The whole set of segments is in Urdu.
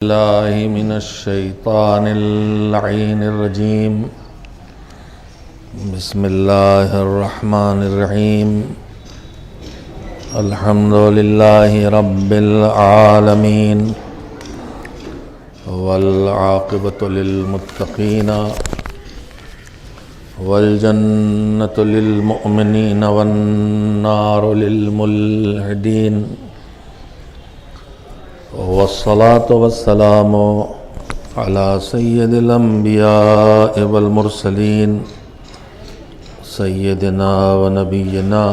الله من الشيطان اللعين الرجيم. بسم الله الرحمن الرحيم. الحمد لله رب العالمين والعاقبة للمتقين والجنة للمؤمنين والنار للملحدين، والصلاة والسلام على سيد الأنبياء والمرسلين سيدنا ونبينا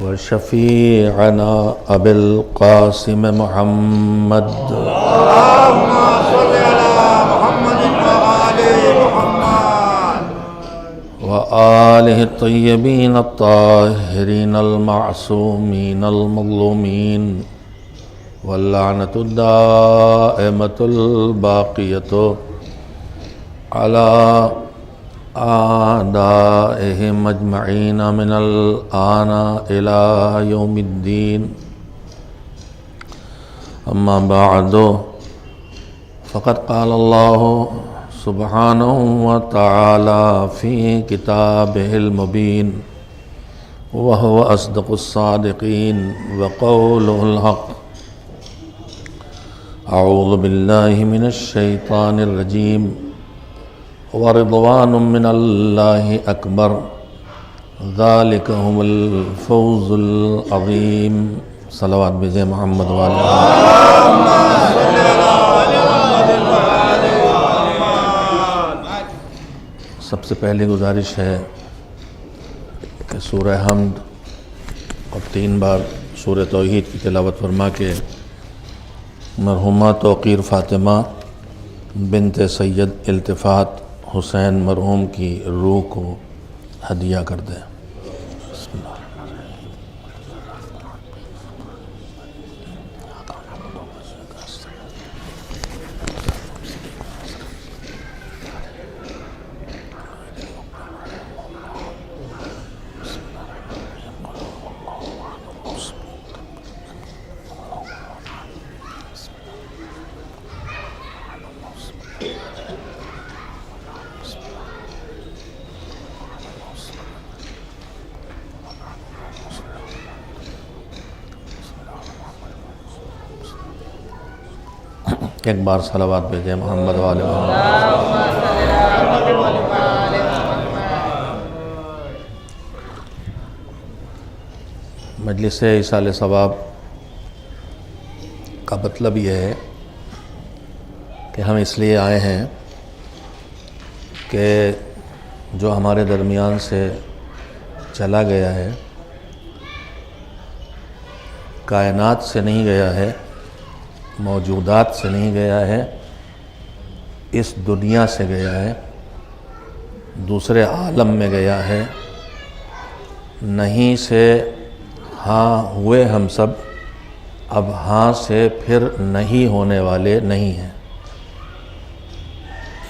وشفيعنا أبي القاسم محمد اللهم صل على محمد وآل محمد وآله الطيبين الطاهرين المعصومين المظلومين، واللعنة الدائمة الباقية على أعدائهم أجمعين من الآن إلى يوم الدين. أما بعد، فقد قال الله سبحانه وتعالى في كتابه المبين وهو أصدق الصادقين وقوله الحق. أعوذ بالله من الشيطان الرجيم. ورضوان من الله أكبر ذلك هم الفوز العظيم. صلوات بجے محمد والے. اللهم صل على محمد وآل محمد. سب سے پہلی گزارش ہے کہ سورہ حمد اور 3 بار سورہ توحید کی تلاوت فرما کے مرحومہ توقیر فاطمہ بنت سید التفات حسین مرحوم کی روح کو ہدیہ کر دیں. بسم اللہ الرحمن الرحیم. ایک بار صلوات بھیجیں محمد والے محمد. مجلس ایصال ثواب کا مطلب یہ ہے کہ ہم اس لیے آئے ہیں کہ جو ہمارے درمیان سے چلا گیا ہے کائنات سے نہیں گیا ہے، موجودات سے نہیں گیا ہے، اس دنیا سے گیا ہے، دوسرے عالم میں گیا ہے. نہیں سے ہاں ہوئے ہم سب، اب ہاں سے پھر نہیں ہونے والے نہیں ہیں.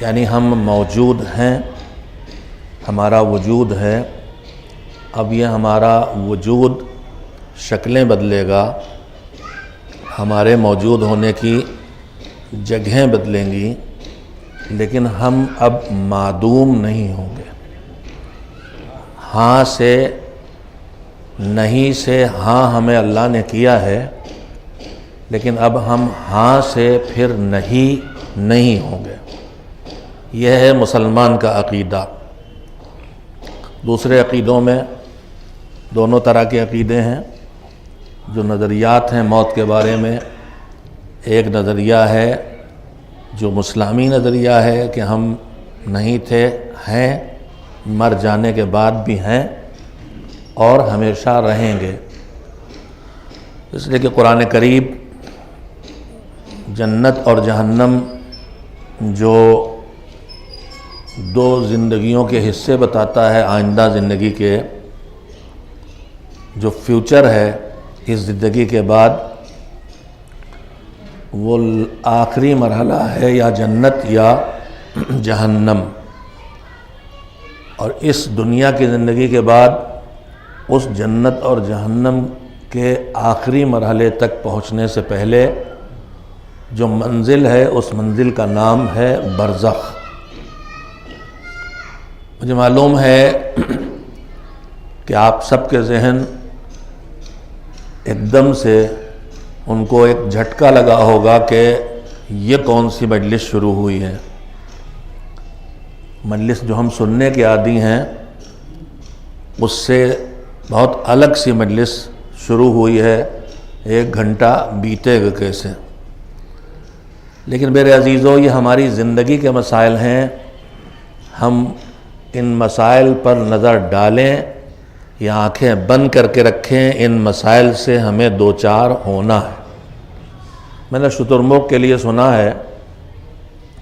یعنی ہم موجود ہیں، ہمارا وجود ہے، اب یہ ہمارا وجود شکلیں بدلے گا، ہمارے موجود ہونے کی جگہیں بدلیں گی، لیکن ہم اب معدوم نہیں ہوں گے. ہاں سے نہیں سے ہاں ہمیں اللہ نے کیا ہے، لیکن اب ہم ہاں سے پھر نہیں ہوں گے. یہ ہے مسلمان کا عقیدہ. دوسرے عقیدوں میں دونوں طرح کے عقیدے ہیں. جو نظریات ہیں موت کے بارے میں، ایک نظریہ ہے جو مسلمی نظریہ ہے کہ ہم نہیں تھے، ہیں، مر جانے کے بعد بھی ہیں اور ہمیشہ رہیں گے. اس لیے کہ قرآن کریم جنت اور جہنم جو 2 زندگیوں کے حصے بتاتا ہے، آئندہ زندگی کے، جو فیوچر ہے اس زندگی کے بعد، وہ آخری مرحلہ ہے یا جنت یا جہنم. اور اس دنیا کی زندگی کے بعد اس جنت اور جہنم کے آخری مرحلے تک پہنچنے سے پہلے جو منزل ہے اس منزل کا نام ہے برزخ۔ مجھے معلوم ہے کہ آپ سب کے ذہن ایک دم سے ان کو ایک جھٹکا لگا ہوگا کہ یہ کون سی مجلس شروع ہوئی ہے۔ مجلس جو ہم سننے کے عادی ہیں اس سے بہت الگ سی مجلس شروع ہوئی ہے، 1 گھنٹہ بیتے گا کیسے۔ لیکن میرے عزیزو، یہ ہماری زندگی کے مسائل ہیں، ہم ان مسائل پر نظر ڈالیں یا آنکھیں بند کر کے رکھیں، ان مسائل سے ہمیں دوچار ہونا ہے۔ میں نے شترمرغ کے لیے سنا ہے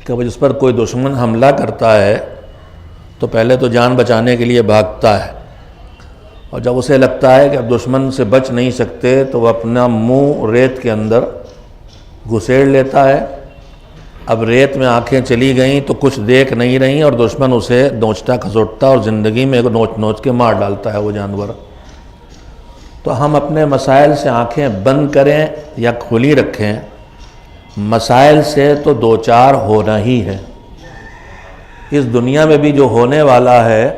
کہ جس پر کوئی دشمن حملہ کرتا ہے تو پہلے تو جان بچانے کے لیے بھاگتا ہے، اور جب اسے لگتا ہے کہ اب دشمن سے بچ نہیں سکتے تو وہ اپنا منہ ریت کے اندر گھسیڑ لیتا ہے۔ اب ریت میں آنکھیں چلی گئیں تو کچھ دیکھ نہیں رہیں اور دشمن اسے نوچتا کھسوٹتا اور زندگی میں نوچ نوچ کے مار ڈالتا ہے وہ جانور۔ تو ہم اپنے مسائل سے آنکھیں بند کریں یا کھلی رکھیں، مسائل سے تو دوچار ہونا ہی ہے۔ اس دنیا میں بھی جو ہونے والا ہے،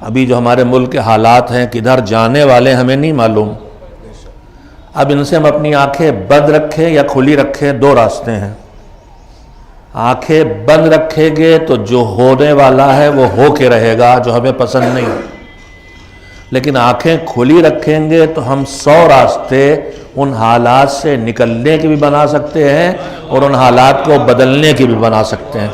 ابھی جو ہمارے ملک کے حالات ہیں، کدھر جانے والے ہمیں نہیں معلوم۔ اب ان سے ہم اپنی آنکھیں بند رکھیں یا کھلی رکھیں، 2 راستے ہیں۔ آنکھیں بند رکھیں گے تو جو ہونے والا ہے وہ ہو کے رہے گا، جو ہمیں پسند نہیں، لیکن آنکھیں کھلی رکھیں گے تو ہم 100 راستے ان حالات سے نکلنے کے بھی بنا سکتے ہیں اور ان حالات کو بدلنے کے بھی بنا سکتے ہیں۔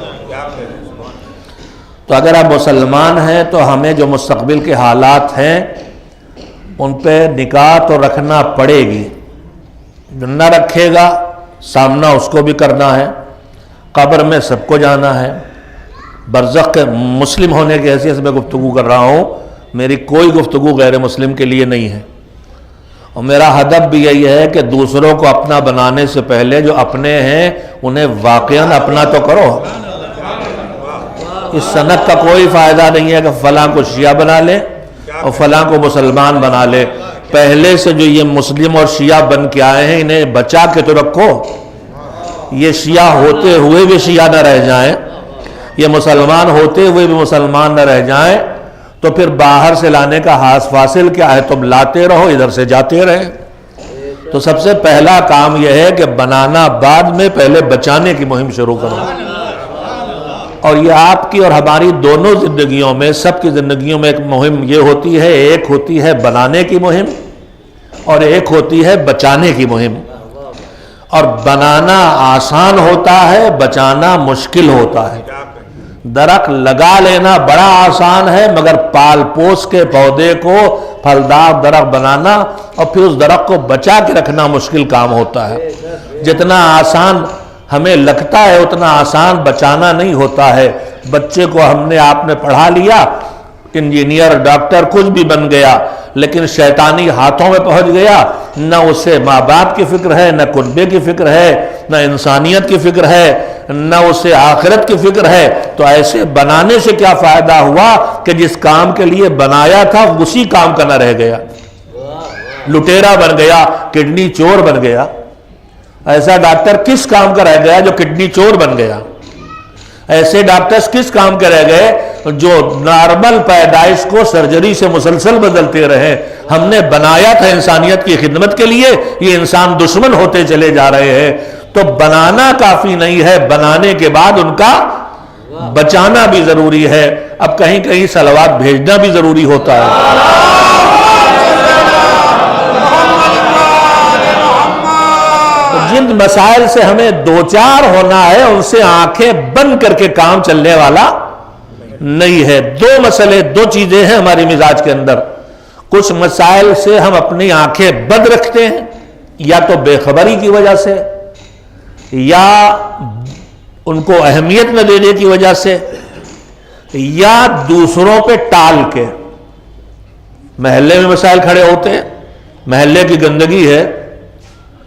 تو اگر آپ مسلمان ہیں تو ہمیں جو مستقبل کے حالات ہیں ان پہ نگاہ تو رکھنا پڑے گی، جو نہ رکھے گا سامنا اس کو بھی کرنا ہے۔ قبر میں سب کو جانا ہے۔ برزخ کے مسلم ہونے کی حیثیت سے میں گفتگو کر رہا ہوں، میری کوئی گفتگو غیر مسلم کے لیے نہیں ہے، اور میرا ہدف بھی یہی ہے کہ دوسروں کو اپنا بنانے سے پہلے جو اپنے ہیں انہیں واقعاً اپنا تو کرو۔ اس سند کا کوئی فائدہ نہیں ہے کہ فلاں کو شیعہ بنا لے اور فلاں کو مسلمان بنا لے۔ پہلے سے جو یہ مسلم اور شیعہ بن کے آئے ہیں انہیں بچا کے تو رکھو، یہ شیعہ ہوتے ہوئے بھی شیعہ نہ رہ جائیں، یہ مسلمان ہوتے ہوئے بھی مسلمان نہ رہ جائیں، تو پھر باہر سے لانے کا فاصل کیا ہے؟ تم لاتے رہو، ادھر سے جاتے رہے۔ تو سب سے پہلا کام یہ ہے کہ بنانا بعد میں، پہلے بچانے کی مہم شروع کرو۔ اور یہ آپ کی اور ہماری دونوں زندگیوں میں، سب کی زندگیوں میں ایک مہم یہ ہوتی ہے، ایک ہوتی ہے بنانے کی مہم اور ایک ہوتی ہے بچانے کی مہم۔ اور بنانا آسان ہوتا ہے، بچانا مشکل ہوتا ہے۔ درخت لگا لینا بڑا آسان ہے، مگر پال پوس کے پودے کو پھلدار درخت بنانا اور پھر اس درخت کو بچا کے رکھنا مشکل کام ہوتا ہے۔ جتنا آسان ہمیں لگتا ہے اتنا آسان بچانا نہیں ہوتا ہے۔ بچے کو ہم نے آپ نے پڑھا لیا، انجینئر ڈاکٹر کچھ بھی بن گیا، لیکن شیطانی ہاتھوں میں پہنچ گیا، نہ اسے ماں باپ کی فکر ہے، نہ کنبے کی فکر ہے، نہ انسانیت کی فکر ہے، نہ اسے آخرت کی فکر ہے۔ تو ایسے بنانے سے کیا فائدہ ہوا کہ جس کام کے لیے بنایا تھا اسی کام کا نہ رہ گیا، لٹیرا بن گیا، کڈنی چور بن گیا۔ ایسا ڈاکٹر کس کام کا رہ گیا جو کڈنی چور بن گیا؟ ایسے ڈاکٹرز کس کام کے رہ گئے جو نارمل پیدائش کو سرجری سے مسلسل بدلتے رہے؟ ہم نے بنایا تھا انسانیت کی خدمت کے لیے، یہ انسان دشمن ہوتے چلے جا رہے ہیں۔ تو بنانا کافی نہیں ہے، بنانے کے بعد ان کا بچانا بھی ضروری ہے۔ اب کہیں کہیں صلوات بھیجنا بھی ضروری ہوتا ہے۔ جن مسائل سے ہمیں دوچار ہونا ہے ان سے آنکھیں بند کر کے کام چلنے والا نہیں ہے۔ 2 مسئلے، 2 چیزیں ہیں ہماری مزاج کے اندر۔ کچھ مسائل سے ہم اپنی آنکھیں بند رکھتے ہیں، یا تو بے خبری کی وجہ سے، یا ان کو اہمیت نہ دینے کی وجہ سے، یا دوسروں پہ ٹال کے۔ محلے میں مسائل کھڑے ہوتے ہیں، محلے کی گندگی ہے،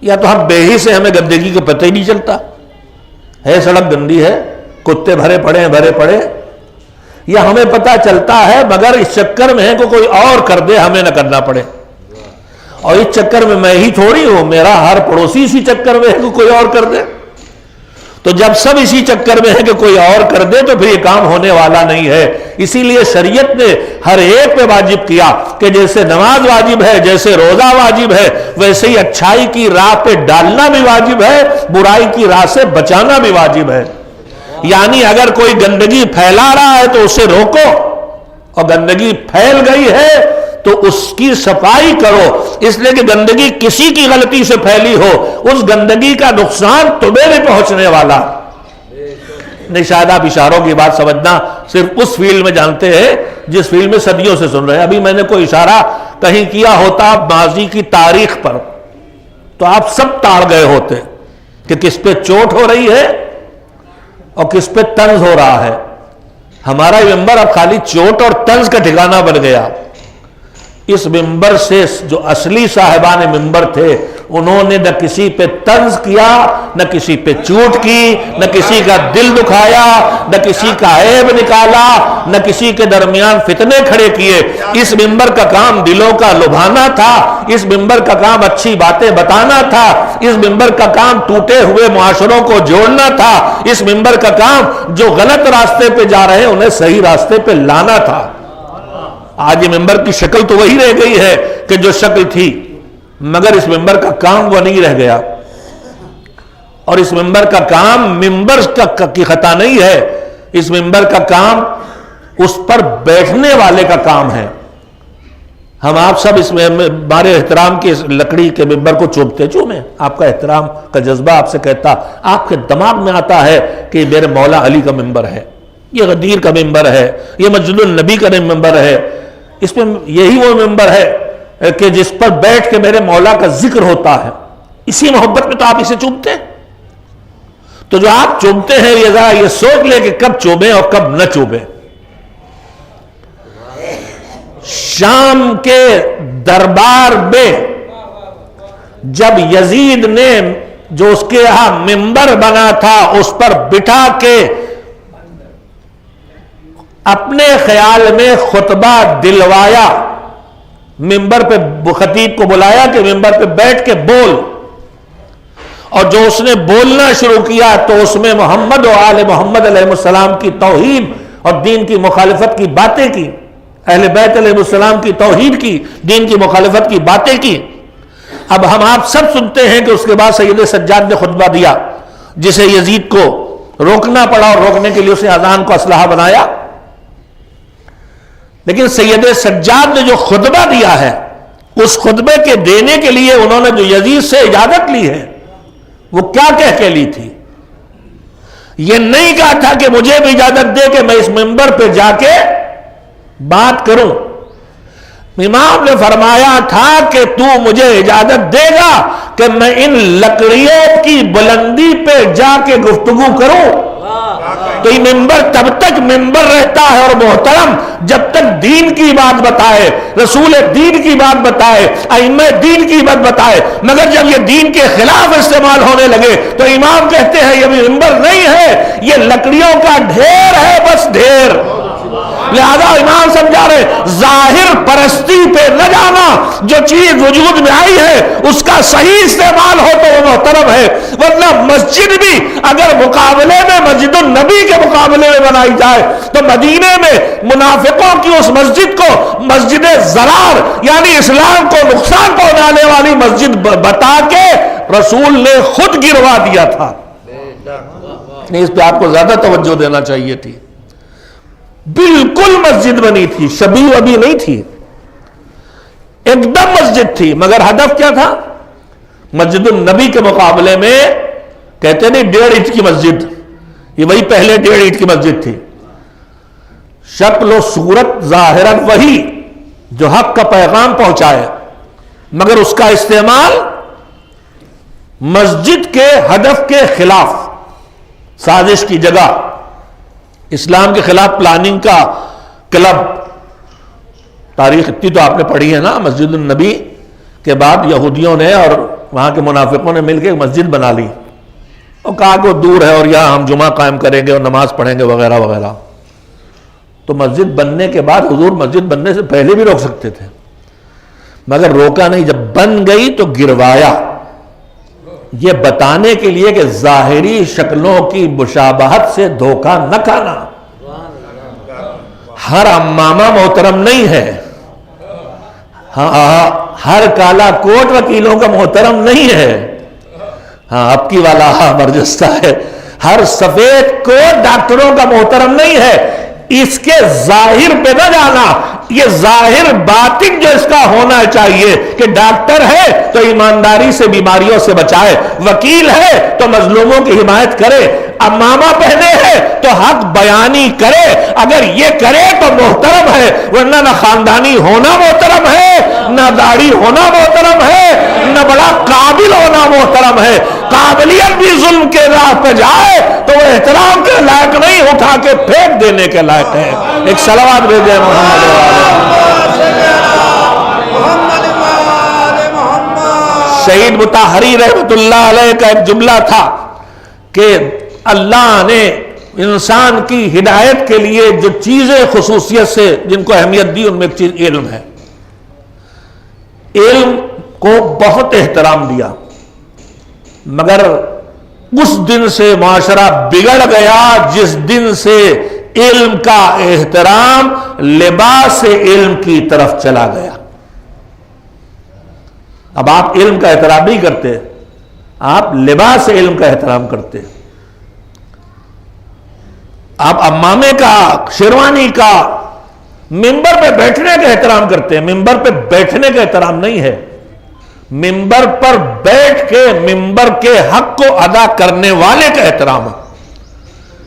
یا تو ہم بے ہی سے ہمیں گندگی کا پتہ ہی نہیں چلتا ہے، سڑک گندی ہے، کتے بھرے پڑے، یا ہمیں پتہ چلتا ہے مگر اس چکر میں ہے کہ کوئی اور کر دے، ہمیں نہ کرنا پڑے۔ اور اس چکر میں ہی تھوڑی ہوں، میرا ہر پڑوسی اسی چکر میں ہے کہ کوئی اور کر دے۔ تو جب سب اسی چکر میں ہے کہ کوئی اور کر دے تو پھر یہ کام ہونے والا نہیں ہے. اسی لیے شریعت نے ہر ایک پہ واجب کیا کہ جیسے نماز واجب ہے، جیسے روزہ واجب ہے، ویسے ہی اچھائی کی راہ پہ ڈالنا بھی واجب ہے، برائی کی راہ سے بچانا بھی واجب ہے. یعنی اگر کوئی گندگی پھیلا رہا ہے تو اسے روکو، اور گندگی پھیل گئی ہے تو اس کی صفائی کرو، اس لیے کہ گندگی کسی کی غلطی سے پھیلی ہو، اس گندگی کا نقصان تمہیں بھی پہنچنے والا. نہیں شاید آپ اشاروں کی بات سمجھنا صرف اس فیلڈ میں جانتے ہیں جس فیلڈ میں صدیوں سے سن رہے ہیں. ابھی میں نے کوئی اشارہ کہیں کیا ہوتا ماضی کی تاریخ پر تو آپ سب ٹاڑ گئے ہوتے کہ کس پہ چوٹ ہو رہی ہے اور کس پہ طنز ہو رہا ہے. ہمارا یہ ممبر اب خالی چوٹ اور طنز کا ٹھکانہ بن گیا. اس ممبر سے جو اصلی صاحبان ممبر تھے انہوں نے نہ کسی پہ طنز کیا، نہ کسی پہ چوٹ کی، نہ کسی کا دل دکھایا، نہ کسی کا عیب نکالا، نہ کسی کے درمیان فتنے کھڑے کیے. اس ممبر کا کام دلوں کا لبھانا تھا، اس ممبر کا کام اچھی باتیں بتانا تھا، اس ممبر کا کام ٹوٹے ہوئے معاشروں کو جوڑنا تھا، اس ممبر کا کام جو غلط راستے پہ جا رہے ہیں انہیں صحیح راستے پہ لانا تھا. آج یہ ممبر کی شکل تو وہی رہ گئی ہے کہ جو شکل تھی، مگر اس ممبر کا کام وہ نہیں رہ گیا. اور اس ممبر کا کام ممبر کی خطا نہیں ہے، اس ممبر کا کام اس پر بیٹھنے والے کا کام ہے. ہم آپ سب اس میں ہمارے احترام کی لکڑی کے ممبر کو چومتے چومیں، آپ کا احترام کا جذبہ آپ سے کہتا، آپ کے دماغ میں آتا ہے کہ میرے مولا علی کا ممبر ہے، یہ غدیر کا ممبر ہے، یہ مسجد النبی کا ممبر ہے، اس میں یہی وہ ممبر ہے کہ جس پر بیٹھ کے میرے مولا کا ذکر ہوتا ہے. اسی محبت میں تو آپ اسے چومتے ہیں. تو جو آپ چومتے ہیں یہ ذرا یہ سوچ لے کہ کب چومیں اور کب نہ چومیں. شام کے دربار میں جب یزید نے جو اس کے یہاں ممبر بنا تھا اس پر بٹھا کے اپنے خیال میں خطبہ دلوایا، ممبر پہ خطیب کو بلایا کہ ممبر پہ بیٹھ کے بول، اور جو اس نے بولنا شروع کیا تو اس میں محمد و آل محمد علیہ السلام کی توحید اور دین کی مخالفت کی باتیں کی، اہل بیت علیہ السلام کی توحید کی، دین کی مخالفت کی باتیں کی. اب ہم آپ سب سنتے ہیں کہ اس کے بعد سید سجاد نے خطبہ دیا جسے یزید کو روکنا پڑا، اور روکنے کے لیے اس نے اذان کو اسلحہ بنایا. لیکن سید سجاد نے جو خطبہ دیا ہے اس خطبے کے دینے کے لیے انہوں نے جو یزید سے اجازت لی ہے وہ کیا کہہ کے لی تھی؟ یہ نہیں کہا تھا کہ مجھے بھی اجازت دے کہ میں اس ممبر پہ جا کے بات کروں. امام نے فرمایا تھا کہ تو مجھے اجازت دے گا کہ میں ان لکڑیوں کی بلندی پہ جا کے گفتگو کروں. تو یہ ممبر تب تک ممبر رہتا ہے اور محترم جب تک دین کی بات بتائے، رسول دین کی بات بتائے، ائمہ دین کی بات بتائے. مگر جب یہ دین کے خلاف استعمال ہونے لگے تو امام کہتے ہیں یہ بھی ممبر نہیں ہے، یہ لکڑیوں کا ڈھیر ہے، بس ڈھیر. لہذا امام سمجھا رہے ظاہر پرستی پہ نہ جانا، جو چیز وجود میں آئی ہے اس کا صحیح استعمال ہو تو وہ محترم ہے. ورنہ مسجد بھی اگر مقابلے میں مسجد النبی کے مقابلے میں بنائی جائے تو مدینے میں منافقوں کی اس مسجد کو مسجد ضرار یعنی اسلام کو نقصان پہنچانے والی مسجد بتا کے رسول نے خود گروا دیا تھا. نہیں، اس پہ آپ کو زیادہ توجہ دینا چاہیے تھی. بالکل مسجد بنی تھی، شبیہ وبی نہیں تھی، ایک دم مسجد تھی. مگر ہدف کیا تھا؟ مسجد النبی کے مقابلے میں کہتے نہیں 1.5 اینٹ کی مسجد، یہ وہی پہلے 1.5 اینٹ کی مسجد تھی. شکل و صورت ظاہراً وہی جو حق کا پیغام پہنچائے، مگر اس کا استعمال مسجد کے ہدف کے خلاف، سازش کی جگہ، اسلام کے خلاف پلاننگ کا کلب. تاریخ اتنی تو آپ نے پڑھی ہے نا، مسجد النبی کے بعد یہودیوں نے اور وہاں کے منافقوں نے مل کے مسجد بنا لی اور کہا کہ وہ دور ہے اور یہاں ہم جمعہ قائم کریں گے اور نماز پڑھیں گے وغیرہ وغیرہ. تو مسجد بننے کے بعد حضور مسجد بننے سے پہلے بھی روک سکتے تھے، مگر روکا نہیں. جب بن گئی تو گروایا. یہ بتانے کے لیے کہ ظاہری شکلوں کی مشابہت سے دھوکہ نہ کھانا. ہر امامہ محترم نہیں ہے، ہر کالا کوٹ وکیلوں کا محترم نہیں ہے. ہاں اب کی والا برجستہ ہے. ہر سفید کوٹ ڈاکٹروں کا محترم نہیں ہے. اس کے ظاہر پہ نہ جانا، یہ ظاہر باطن جو اس کا ہونا چاہیے کہ ڈاکٹر ہے تو ایمانداری سے بیماریوں سے بچائے، وکیل ہے تو مظلوموں کی حمایت کرے، امامہ پہنے ہے تو حق بیانی کرے. اگر یہ کرے تو محترم ہے، ورنہ نہ خاندانی ہونا محترم ہے، نہ داڑھی ہونا محترم ہے، نہ بڑا قابل ہونا محترم ہے. قابلیت بھی ظلم کے راہ پہ جائے تو وہ احترام کے لائق نہیں، اٹھا کے پھینک دینے کے لائق ہے. ایک صلوات بھیجے شہید مطہری رحمت اللہ علیہ کا ایک جملہ تھا کہ اللہ نے انسان کی ہدایت کے لیے جو چیزیں خصوصیت سے جن کو اہمیت دی ان میں ایک چیز علم ہے. علم کو بہت احترام دیا، مگر اس دن سے معاشرہ بگڑ گیا جس دن سے علم کا احترام لباس علم کی طرف چلا گیا. اب آپ علم کا احترام نہیں کرتے، آپ لباس علم کا احترام کرتے. آپ امامے کا، شیروانی کا، ممبر پہ بیٹھنے کا احترام کرتے ہیں. ممبر پہ بیٹھنے کا احترام نہیں ہے، ممبر پر بیٹھ کے ممبر کے حق کو ادا کرنے والے کا احترام ہے.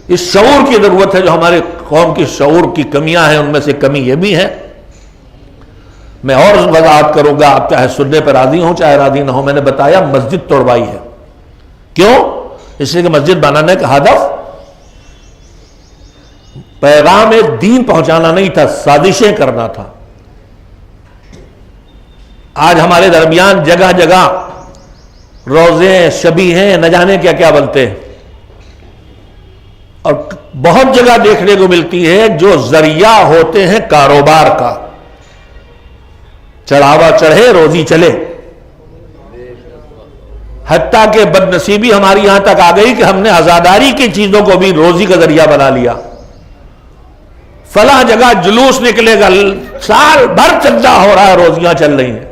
اس شعور کی ضرورت ہے جو ہمارے قوم کی شعور کی کمیاں ہیں، ان میں سے کمی یہ بھی ہے. میں اور وضاحت کروں گا، آپ چاہے سننے پہ راضی ہوں چاہے راضی نہ ہوں. میں نے بتایا مسجد توڑوائی ہے. کیوں؟ اس لیے کہ مسجد بنانے کا ہدف پیغام دین پہنچانا نہیں تھا، سازشیں کرنا تھا. آج ہمارے درمیان جگہ جگہ روزے، شبیہیں، نہ جانے کیا کیا بنتے ہیں، اور بہت جگہ دیکھنے کو ملتی ہے جو ذریعہ ہوتے ہیں کاروبار کا. چڑھاوا چڑھے روزی چلے. حتیٰ کہ بد نصیبی ہماری یہاں تک آ گئی کہ ہم نے عزاداری کی چیزوں کو بھی روزی کا ذریعہ بنا لیا. فلاں جگہ جلوس نکلے گا، سال بھر چندہ ہو رہا ہے، روزیاں چل رہی ہیں.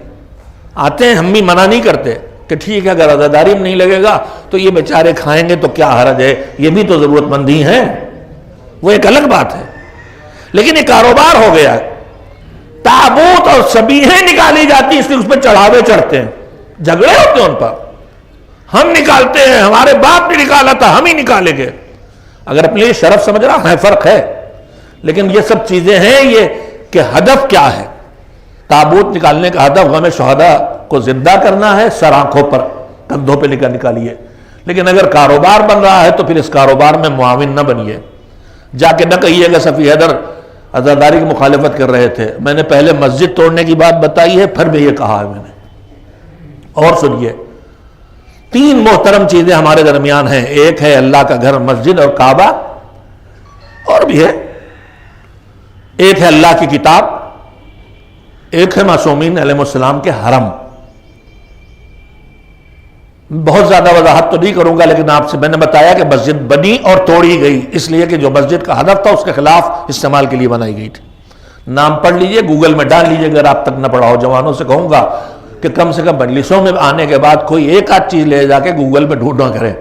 آتے ہیں، ہم بھی منع نہیں کرتے کہ ٹھیک ہے اگر عزاداری میں نہیں لگے گا تو یہ بیچارے کھائیں گے تو کیا حرج ہے، یہ بھی تو ضرورت مند ہی ہیں، وہ ایک الگ بات ہے. لیکن یہ کاروبار ہو گیا ہے. تابوت اور شبیہیں نکالی جاتی اس لیے اس پہ چڑھاوے چڑھتے ہیں، جھگڑے ہوتے ہیں ان پر. ہم نکالتے ہیں، ہمارے باپ نے نکالا تھا ہم ہی نکالیں گے. اگر اپنے لیے شرف سمجھ رہا ہے فرق ہے، لیکن یہ سب چیزیں ہیں یہ کہ ہدف کیا ہے. تابوت نکالنے کا ہدف غم شہداء کو زندہ کرنا ہے، سر آنکھوں پر کندھوں پہ نکالیے. لیکن اگر کاروبار بن رہا ہے تو پھر اس کاروبار میں معاون نہ بنیے. جا کے نہ کہیے گا صفی حیدر عزاداری کی مخالفت کر رہے تھے. میں نے پہلے مسجد توڑنے کی بات بتائی ہے، پھر بھی یہ کہا ہے میں نے. اور سنیے، 3 محترم چیزیں ہمارے درمیان ہیں. ایک ہے اللہ کا گھر مسجد اور کعبہ، اور بھی ہے. ایک ہے اللہ کی کتاب، ایک ہے معصومین علیہ السلام کے حرم. بہت زیادہ وضاحت تو نہیں کروں گا، لیکن آپ سے میں نے بتایا کہ مسجد بنی اور توڑی گئی اس لیے کہ جو مسجد کا ہدف تھا اس کے خلاف استعمال کے لیے بنائی گئی تھی. نام پڑھ لیجئے، گوگل میں ڈال لیجئے. اگر آپ تک نہ پڑھا ہو، جوانوں سے کہوں گا کہ کم سے کم مجلسوں میں آنے کے بعد کوئی ایک آدھ چیز لے جا کے گوگل میں ڈھونڈنا کرے،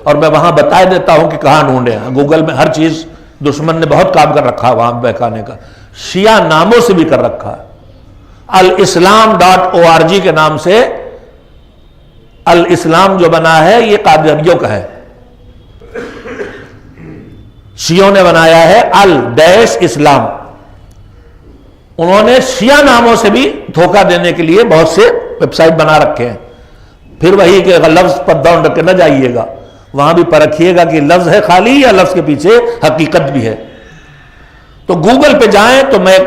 اور میں وہاں بتا دیتا ہوں کہ کہاں ڈھونڈے. گوگل میں ہر چیز دشمن نے بہت کام کر رکھا ہے وہاں بہکانے کا. شیعہ ناموں سے بھی کر رکھا ہے. الاسلام.org کے نام سے الاسلام جو بنا ہے یہ قادیانیوں کا ہے. شیعوں نے بنایا ہے ال-اسلام. انہوں نے شیعہ ناموں سے بھی دھوکہ دینے کے لیے بہت سے ویب سائٹ بنا رکھے ہیں. پھر وہی کہ لفظ پر دون رکھ کے نہ جائیے گا، وہاں بھی پرکھیے گا کہ لفظ ہے خالی یا لفظ کے پیچھے حقیقت بھی ہے. تو گوگل پہ جائیں تو میں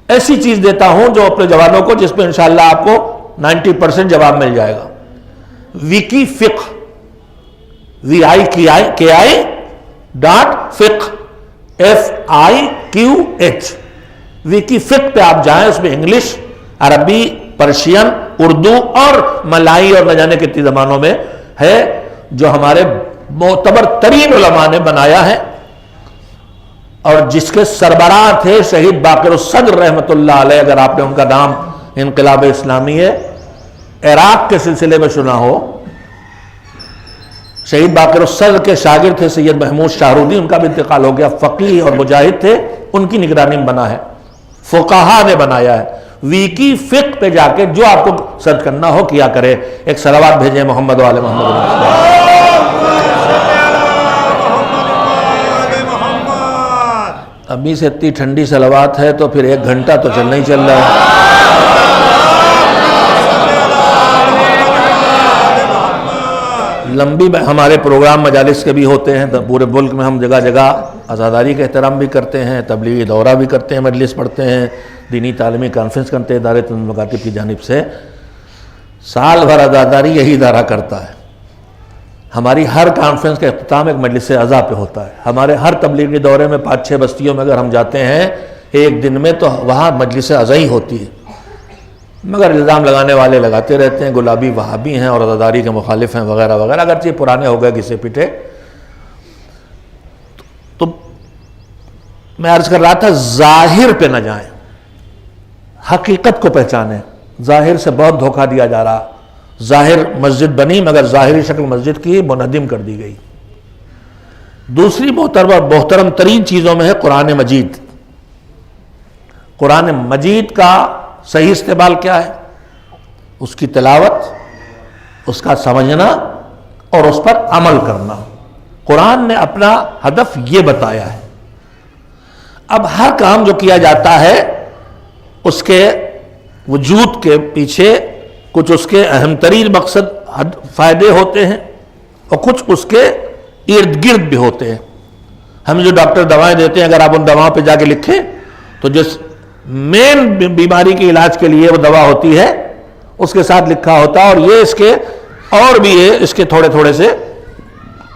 ایسی چیز دیتا ہوں جو اپنے جوانوں کو، جس پہ انشاءاللہ آپ کو 90% جواب مل جائے گا. وکی فقہ، VIKI.fiqh FIQH. وکی فقہ پہ آپ جائیں، اس میں انگلش، عربی، پرشین اردو اور ملائی اور نہ جانے کتنی زبانوں میں ہے، جو ہمارے معتبر ترین علماء نے بنایا ہے، اور جس کے سربراہ تھے شہید باقر الصدر رحمۃ اللہ علیہ. اگر آپ نے ان کا نام انقلاب اسلامی عراق کے سلسلے میں سنا ہو. شہید باقر الصدر کے شاگرد تھے سید محمود شاہرودی، ان کا بھی انتقال ہو گیا. فقیہ اور مجاہد تھے، ان کی نگرانی میں بنا ہے، فقہا نے بنایا ہے. ویکی فقہ پہ جا کے جو آپ کو سرچ کرنا ہو کیا کرے. ایک صلوات بھیجیں محمد و آل محمد. ابھی سے اتنی ٹھنڈی صلوات ہے تو پھر 1 گھنٹہ تو چلنا ہی چل رہا ہے. لمبی ہمارے پروگرام مجالس کے بھی ہوتے ہیں، پورے ملک میں ہم جگہ جگہ عزاداری کا احترام بھی کرتے ہیں، تبلیغی دورہ بھی کرتے ہیں، مجلس پڑھتے ہیں، دینی تعلیمی کانفرنس کرتے ہیں ادارے تنظیم مکاتب کی جانب سے. سال بھر عزاداری یہی ادارہ کرتا ہے. ہماری ہر کانفرنس کا اختتام ایک مجلس عزا پہ ہوتا ہے. ہمارے ہر تبلیغی دورے میں 5-6 بستیوں میں اگر ہم جاتے ہیں ایک دن میں تو وہاں مجلس عزا ہی ہوتی ہے. مگر الزام لگانے والے لگاتے رہتے ہیں، گلابی وہابی ہیں اور عزاداری کے مخالف ہیں وغیرہ وغیرہ. اگرچہ پرانے ہو گئے گھسے پیٹے. تو میں عرض کر رہا تھا ظاہر پہ نہ جائیں، حقیقت کو پہچانیں. ظاہر سے بہت دھوکہ دیا جا رہا. ظاہر مسجد بنی مگر ظاہری شکل مسجد کی منہدم کر دی گئی. دوسری محترم ترین چیزوں میں ہے قرآن مجید. قرآن مجید کا صحیح استعمال کیا ہے؟ اس کی تلاوت، اس کا سمجھنا اور اس پر عمل کرنا. قرآن نے اپنا ہدف یہ بتایا ہے. اب ہر کام جو کیا جاتا ہے اس کے وجود کے پیچھے کچھ اس کے اہم ترین مقصد فائدے ہوتے ہیں اور کچھ اس کے ارد گرد بھی ہوتے ہیں. ہم جو ڈاکٹر دوائیں دیتے ہیں اگر آپ ان دواؤں پہ جا کے لکھیں تو جس مین بیماری کے علاج کے لیے وہ دوا ہوتی ہے اس کے ساتھ لکھا ہوتا ہے، اور یہ اس کے اور بھی ہے اس کے تھوڑے تھوڑے سے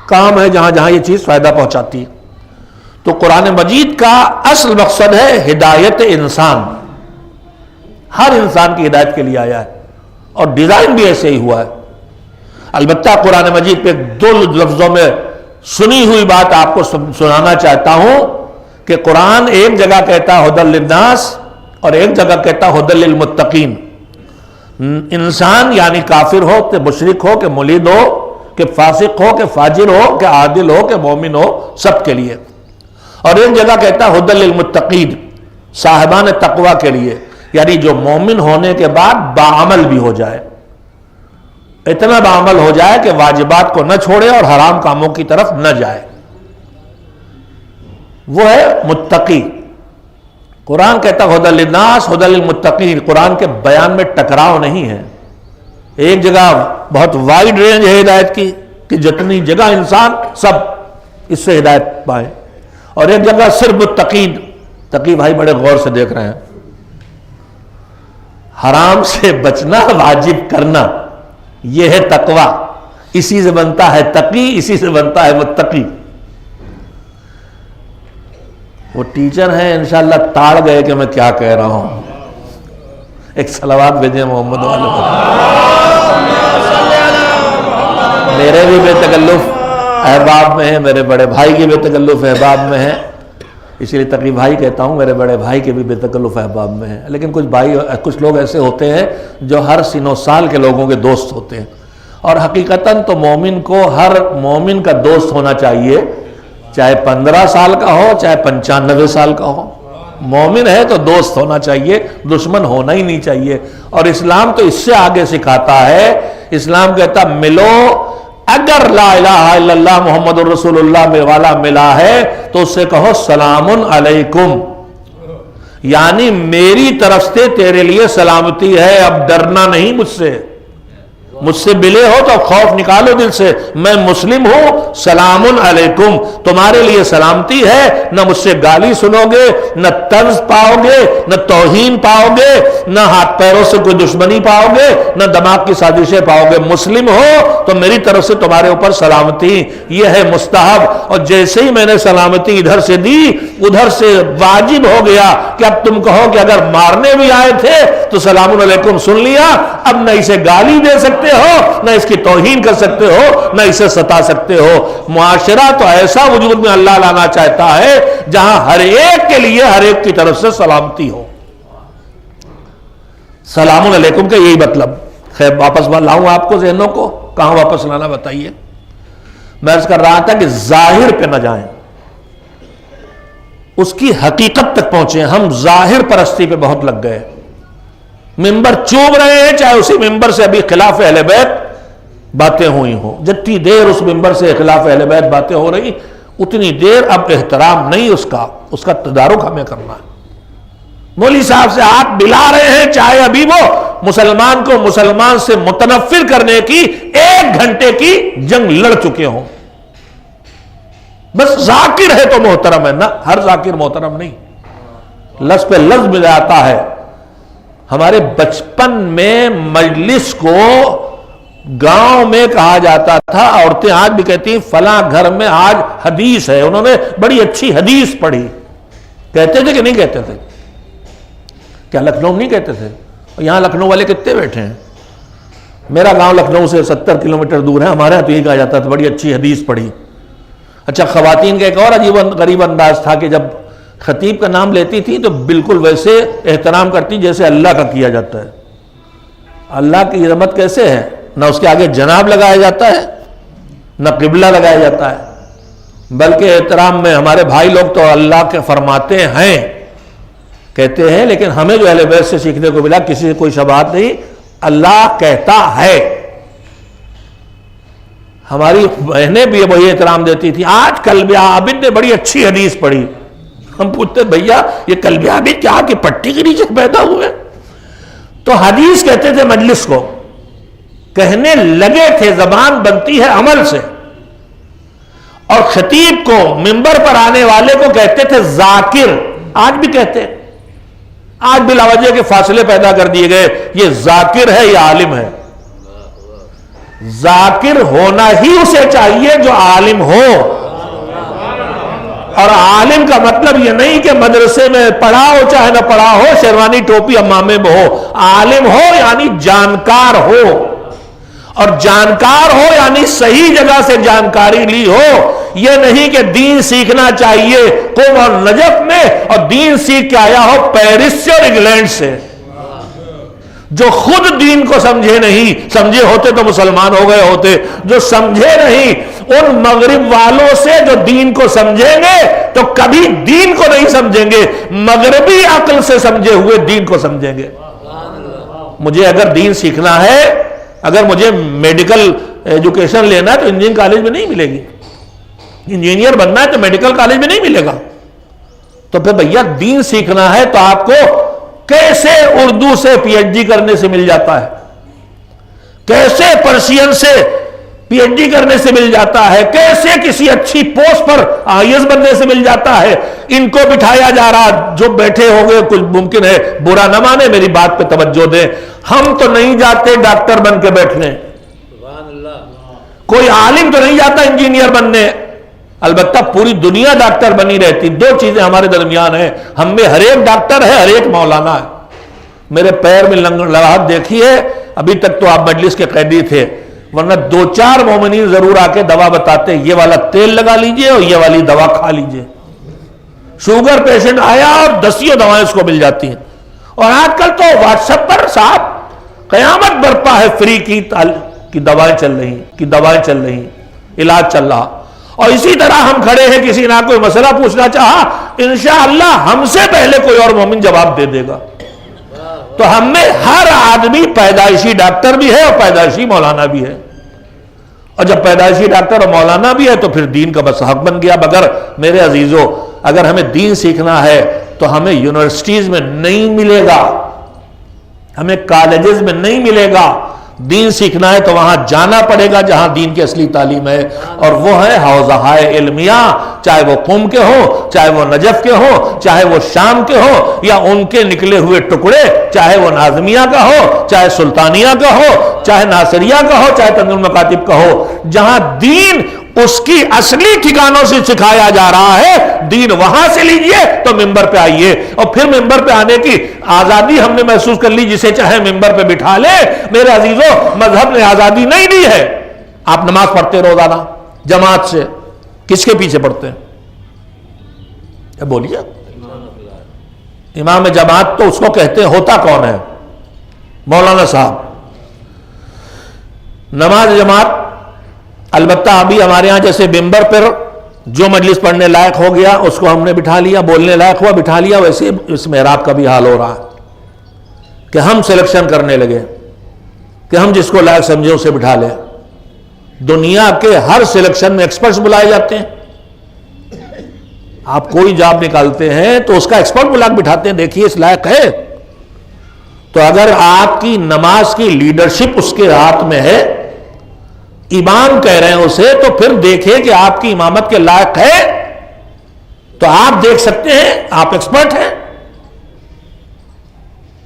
کام ہے جہاں جہاں یہ چیز فائدہ پہنچاتی ہے. تو قرآن مجید کا اصل مقصد ہے ہدایت انسان. ہر انسان کی ہدایت کے لیے آیا ہے اور ڈیزائن بھی ایسے ہی ہوا ہے. البتہ قرآن مجید پہ 2 لفظوں میں سنی ہوئی بات آپ کو سنانا چاہتا ہوں کہ قرآن ایک جگہ کہتا ہے ہدی للناس اور ایک جگہ کہتا ہے ہدی للمتقین. انسان یعنی کافر ہو کہ مشرک ہو کہ ملحد ہو کہ فاسق ہو کہ فاجر ہو کہ عادل ہو کہ مومن ہو، سب کے لیے. اور ایک جگہ کہتا ہے ہدی للمتقین، صاحبان تقوی کے لیے، یعنی جو مومن ہونے کے بعد باعمل بھی ہو جائے. اتنا باعمل ہو جائے کہ واجبات کو نہ چھوڑے اور حرام کاموں کی طرف نہ جائے، وہ ہے متقی. قرآن کہتا ہے ہدی للناس ہدی للمتقین. قرآن کے بیان میں ٹکراؤ نہیں ہے. ایک جگہ بہت وائڈ رینج ہے ہدایت کی کہ جتنی جگہ انسان سب اس سے ہدایت پائیں، اور ایک جگہ صرف متقین. تقی بھائی بڑے غور سے دیکھ رہے ہیں. حرام سے بچنا، واجب کرنا، یہ ہے تقوی. اسی سے بنتا ہے تقی، اسی سے بنتا ہے متقی. وہ ٹیچر ہیں انشاءاللہ تاڑ گئے کہ میں کیا کہہ رہا ہوں. ایک صلوات بھیجیں محمد والے پر. میرے بھی بے تکلف احباب میں ہیں، میرے بڑے بھائی کے بے تکلف احباب میں ہیں، اسی لیے تقی بھائی کہتا ہوں. میرے بڑے بھائی کے بھی بے تکلف احباب میں ہیں. لیکن کچھ لوگ ایسے ہوتے ہیں جو ہر سن و سال کے لوگوں کے دوست ہوتے ہیں، اور حقیقتاً تو مومن کو ہر مومن کا دوست ہونا چاہیے، چاہے 15 سال کا ہو چاہے 95 سال کا ہو. مومن ہے تو دوست ہونا چاہیے، دشمن ہونا ہی نہیں چاہیے. اور اسلام تو اس سے آگے سکھاتا ہے. اسلام کہتا ملو، اگر لا الہ الا اللہ محمد الرسول اللہ میں والا ملا ہے تو اس سے کہو سلام علیکم، یعنی میری طرف سے تیرے لیے سلامتی ہے، اب ڈرنا نہیں مجھ سے. مجھ سے ملے ہو تو خوف نکالو دل سے، میں مسلم ہوں، سلام علیکم، تمہارے لیے سلامتی ہے، نہ مجھ سے گالی سنو گے، نہ طنز پاؤ گے، نہ توہین پاؤ گے، نہ ہاتھ پیروں سے کوئی دشمنی پاؤ گے، نہ دماغ کی سازشیں پاؤ گے، مسلم ہو تو میری طرف سے تمہارے اوپر سلامتی، یہ ہے مستحب۔ اور جیسے ہی میں نے سلامتی ادھر سے دی، ادھر سے واجب ہو گیا کہ اب تم کہو کہ اگر مارنے بھی آئے تھے تو سلام علیکم سن لیا، اب نہ اسے گالی دے سکتے ہو، نہ اس کی توہین کر سکتے ہو، نہ اسے ستا سکتے ہو۔ معاشرہ تو ایسا وجود میں اللہ لانا چاہتا ہے جہاں ہر ایک کے لیے ہر ایک کی طرف سے سلامتی ہو۔ سلام علیکم کا یہی مطلب۔ خیر واپس لاؤں آپ کو ذہنوں کو، کہاں واپس لانا بتائیے؟ میں عرض کر رہا تھا کہ ظاہر پہ نہ جائیں، اس کی حقیقت تک پہنچیں۔ ہم ظاہر پرستی پہ بہت لگ گئے، ممبر چوب رہے ہیں، چاہے اسی ممبر سے ابھی خلاف اہل بیت باتیں ہوئی ہوں، جتنی دیر اس ممبر سے خلاف اہل بیت باتیں ہو رہی اتنی دیر اب احترام نہیں اس کا تدارک ہمیں کرنا ہے۔ مولوی صاحب سے ہاتھ ملا رہے ہیں، چاہے ابھی وہ مسلمان کو مسلمان سے متنفر کرنے کی 1 گھنٹے کی جنگ لڑ چکے ہوں، بس ذاکر ہے تو محترم ہے، نہ ہر ذاکر محترم نہیں، لفظ پہ لفظ مل جاتا ہے۔ ہمارے بچپن میں مجلس کو گاؤں میں کہا جاتا تھا، عورتیں آج بھی کہتی ہیں فلاں گھر میں آج حدیث ہے، انہوں نے بڑی اچھی حدیث پڑھی، کہتے تھے کہ نہیں کہتے تھے؟ کیا لکھنؤ نہیں کہتے تھے؟ یہاں لکھنؤ والے کتنے بیٹھے ہیں؟ میرا گاؤں لکھنؤ سے 70 کلومیٹر دور ہے، ہمارے یہاں تو یہ کہا جاتا تھا بڑی اچھی حدیث پڑھی۔ اچھا، خواتین کا ایک اور عجیب غریب انداز تھا کہ جب خطیب کا نام لیتی تھی تو بالکل ویسے احترام کرتی جیسے اللہ کا کیا جاتا ہے۔ اللہ کی عظمت کیسے ہے؟ نہ اس کے آگے جناب لگایا جاتا ہے، نہ قبلہ لگایا جاتا ہے، بلکہ احترام میں ہمارے بھائی لوگ تو اللہ کے فرماتے ہیں کہتے ہیں، لیکن ہمیں جو اہل بیت سے سیکھنے کو ملا کسی سے کوئی شبہات نہیں، اللہ کہتا ہے۔ ہماری بہنیں بھی وہی احترام دیتی تھی۔ آج قلب عابد نے بڑی اچھی حدیث پڑھی، ہم پوچھتے بھیا یہ قلب عابد کیا کہ پٹی کے نیچے پیدا ہوئے؟ تو حدیث کہتے تھے مجلس کو، کہنے لگے تھے زبان بنتی ہے عمل سے، اور خطیب کو منبر پر آنے والے کو کہتے تھے ذاکر، آج بھی کہتے ہیں، آج بلا وجہ کے فاصلے پیدا کر دیے گئے، یہ ذاکر ہے یا عالم ہے؟ ذاکر ہونا ہی اسے چاہیے جو عالم ہو، اور عالم کا مطلب یہ نہیں کہ مدرسے میں پڑھا ہو چاہے نہ پڑھا ہو، شیروانی ٹوپی امامے میں ہو، عالم ہو یعنی جانکار ہو، اور جانکار ہو یعنی صحیح جگہ سے جانکاری لی ہو۔ یہ نہیں کہ دین سیکھنا چاہیے قوم اور نجف میں اور دین سیکھ کے آیا ہو پیرس سے اور انگلینڈ سے، جو خود دین کو سمجھے نہیں، سمجھے ہوتے تو مسلمان ہو گئے ہوتے، جو سمجھے نہیں ان مغرب والوں سے جو دین کو سمجھیں گے تو کبھی دین کو نہیں سمجھیں گے، مغربی عقل سے سمجھے ہوئے دین کو سمجھیں گے۔ مجھے اگر دین سیکھنا ہے، اگر مجھے میڈیکل ایجوکیشن لینا ہے تو انجینئرنگ کالج میں نہیں ملے گی، انجینئر بننا ہے تو میڈیکل کالج میں نہیں ملے گا۔ تو پھر بھیا دین سیکھنا ہے تو آپ کو کیسے اردو سے پی ایچ ڈی کرنے سے مل جاتا ہے، کیسے پرشین سے پی ایچ ڈی کرنے سے مل جاتا ہے، کیسے کسی اچھی پوسٹ پر آئی ایس بننے سے مل جاتا ہے، ان کو بٹھایا جا رہا، جو بیٹھے ہوں گے کچھ ممکن ہے برا نہ مانے، میری بات پہ توجہ دیں، ہم تو نہیں جاتے ڈاکٹر بن کے بیٹھنے، کوئی عالم تو نہیں جاتا انجینئر بننے، البتہ پوری دنیا ڈاکٹر بنی رہتی۔ 2 چیزیں ہمارے درمیان ہیں، ہم میں ہر ایک ڈاکٹر ہے، ہر ایک مولانا ہے۔ میرے پیر میں لڑاہٹ دیکھی ہے، ابھی تک تو آپ مجلس کے قیدی تھے، ورنہ 2-4 مومنین ضرور آ کے دوا بتاتے، یہ والا تیل لگا لیجئے اور یہ والی دوا کھا لیجئے۔ شوگر پیشنٹ آیا اور 10 دوائیں اس کو مل جاتی ہیں، اور آج کل تو واٹس ایپ پر صاحب قیامت برپا ہے، فری کی دوائیں چل رہی، علاج چل رہا۔ اور اسی طرح ہم کھڑے ہیں، کسی نہ کوئی مسئلہ پوچھنا چاہا، انشاءاللہ ہم سے پہلے کوئی اور مومن جواب دے دے گا۔ تو ہم میں ہر آدمی پیدائشی ڈاکٹر بھی ہے اور پیدائشی مولانا بھی ہے، اور جب پیدائشی ڈاکٹر اور مولانا بھی ہے تو پھر دین کا بس حق بن گیا۔ مگر میرے عزیزو، اگر ہمیں دین سیکھنا ہے تو ہمیں یونیورسٹیز میں نہیں ملے گا، ہمیں کالجز میں نہیں ملے گا، دین سیکھنا ہے تو وہاں جانا پڑے گا جہاں دین کی اصلی تعلیم ہے، اور وہ ہے حوزہائے علمیہ، چاہے وہ قم کے ہوں، چاہے وہ نجف کے ہوں، چاہے وہ شام کے ہوں، یا ان کے نکلے ہوئے ٹکڑے، چاہے وہ ناظمیہ کا ہو، چاہے سلطانیہ کا ہو، چاہے ناصریہ کا ہو، چاہے تنظیم المکاتب کا ہو، جہاں دین اس کی اصلی ٹھکانوں سے سکھایا جا رہا ہے، دین وہاں سے لیجئے تو ممبر پہ آئیے، اور پھر ممبر پہ آنے کی آزادی ہم نے محسوس کر لی، جسے چاہے ممبر پہ بٹھا لے۔ میرے عزیزوں، مذہب نے آزادی نہیں دی ہے۔ آپ نماز پڑھتے روزانہ جماعت سے، کس کے پیچھے پڑھتے ہیں؟ بولیے، امام جماعت تو اس کو کہتے ہیں، ہوتا کون ہے؟ مولانا صاحب۔ نماز جماعت البتہ ابھی ہمارے ہاں جیسے ممبر پر جو مجلس پڑھنے لائق ہو گیا اس کو ہم نے بٹھا لیا، بولنے لائق ہوا بٹھا لیا، ویسے اس محراب کا بھی حال ہو رہا ہے کہ ہم سلیکشن کرنے لگے کہ ہم جس کو لائق سمجھے اسے بٹھا لیں۔ دنیا کے ہر سلیکشن میں ایکسپرٹس بلائے جاتے ہیں۔ آپ کوئی جاب نکالتے ہیں تو اس کا ایکسپرٹ بلا کے بٹھاتے ہیں، دیکھیے اس لائق ہے۔ تو اگر آپ کی نماز کی لیڈرشپ اس کے ہاتھ میں ہے، امام کہہ رہے ہیں اسے، تو پھر دیکھیں کہ آپ کی امامت کے لائق ہے، تو آپ دیکھ سکتے ہیں آپ ایکسپرٹ ہیں،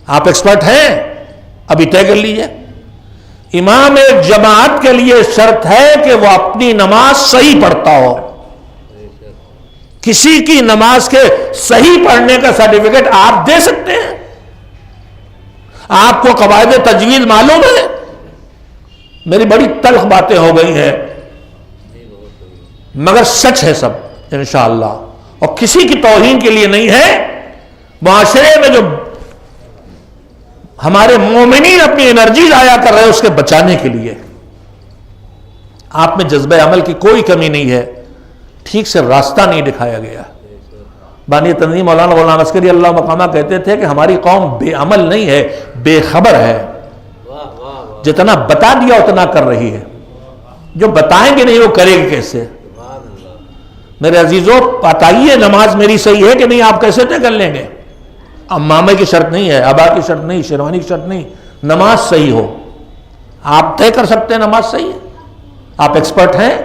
آپ ایکسپرٹ ہیں، ابھی طے کر لیجئے۔ امام ایک جماعت کے لیے شرط ہے کہ وہ اپنی نماز صحیح پڑھتا ہو۔ کسی کی نماز کے صحیح پڑھنے کا سرٹیفکیٹ آپ دے سکتے ہیں؟ آپ کو قواعد تجوید معلوم ہے؟ میری بڑی تلخ باتیں ہو گئی ہیں مگر سچ ہے سب انشاءاللہ، اور کسی کی توہین کے لیے نہیں ہے۔ معاشرے میں جو ہمارے مومنین اپنی انرجی ضائع کر رہے ہیں اس کے بچانے کے لیے آپ میں جذبہ عمل کی کوئی کمی نہیں ہے، ٹھیک سے راستہ نہیں دکھایا گیا۔ بانی تنظیم مولانا غلام عسکری اللہ مقامہ کہتے تھے کہ ہماری قوم بے عمل نہیں ہے، بے خبر ہے۔ جتنا بتا دیا اتنا کر رہی ہے، جو بتائیں گے نہیں وہ کرے گی کیسے؟ میرے عزیزوں، بتائیے نماز میری صحیح ہے کہ نہیں، آپ کیسے طے کر لیں گے؟ امامے کی شرط نہیں ہے، ابا کی شرط نہیں، شیروانی کی شرط نہیں، نماز صحیح ہو۔ آپ طے کر سکتے ہیں نماز صحیح ہے، آپ ایکسپرٹ ہیں،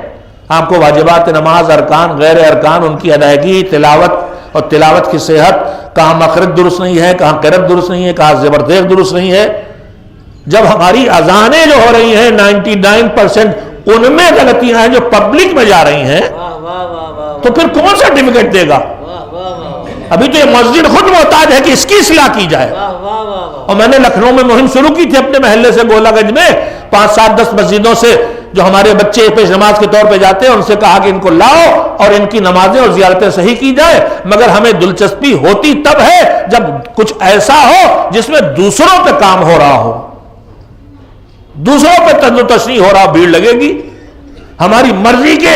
آپ کو واجبات نماز، ارکان غیر ارکان، ان کی ادائیگی، تلاوت اور تلاوت کی صحت، کہاں مخرج درست نہیں ہے، کہاں قرأت درست نہیں ہے، کہاں زبردیر درست نہیں ہے۔ جب ہماری اذانیں جو ہو رہی ہیں 99% ان میں غلطیاں ہیں جو پبلک میں جا رہی ہیں، تو پھر کون سرٹیفکیٹ دے گا؟ ابھی تو یہ مسجد خود محتاج ہے کہ اس کی اصلاح کی جائے۔ اور میں نے لکھنؤ میں مہم شروع کی تھی اپنے محلے سے، گولہ گنج میں 5 7 10 مسجدوں سے جو ہمارے بچے پیش نماز کے طور پہ جاتے ہیں ان سے کہا کہ ان کو لاؤ اور ان کی نمازیں اور زیارتیں صحیح کی جائے۔ مگر ہمیں دلچسپی ہوتی تب ہے جب کچھ ایسا ہو جس میں دوسروں پہ کام ہو رہا ہو، دوسروں پہ تنظیم تشریح ہو رہا، بھیڑ لگے گی۔ ہماری مرضی کے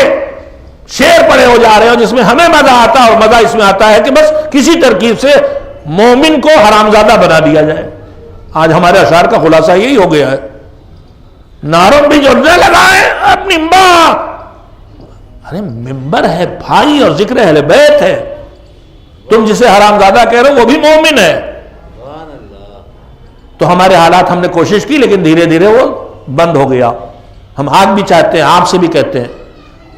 شعر پڑے ہو جا رہے ہو جس میں ہمیں مزہ آتا ہے، اور مزہ اس میں آتا ہے کہ بس کسی ترکیب سے مومن کو حرامزادہ بنا دیا جائے۔ آج ہمارے اشعار کا خلاصہ یہی ہو گیا ہے، نارم بھی جو نہ لگائے اپنی ماں، ارے ممبر ہے بھائی اور ذکر اہل بیت ہے، تم جسے حرامزادہ کہہ رہے ہو وہ بھی مومن ہے۔ تو ہمارے حالات ہم نے کوشش کی لیکن دھیرے دھیرے وہ بند ہو گیا۔ ہم آج بھی چاہتے ہیں، آپ سے بھی کہتے ہیں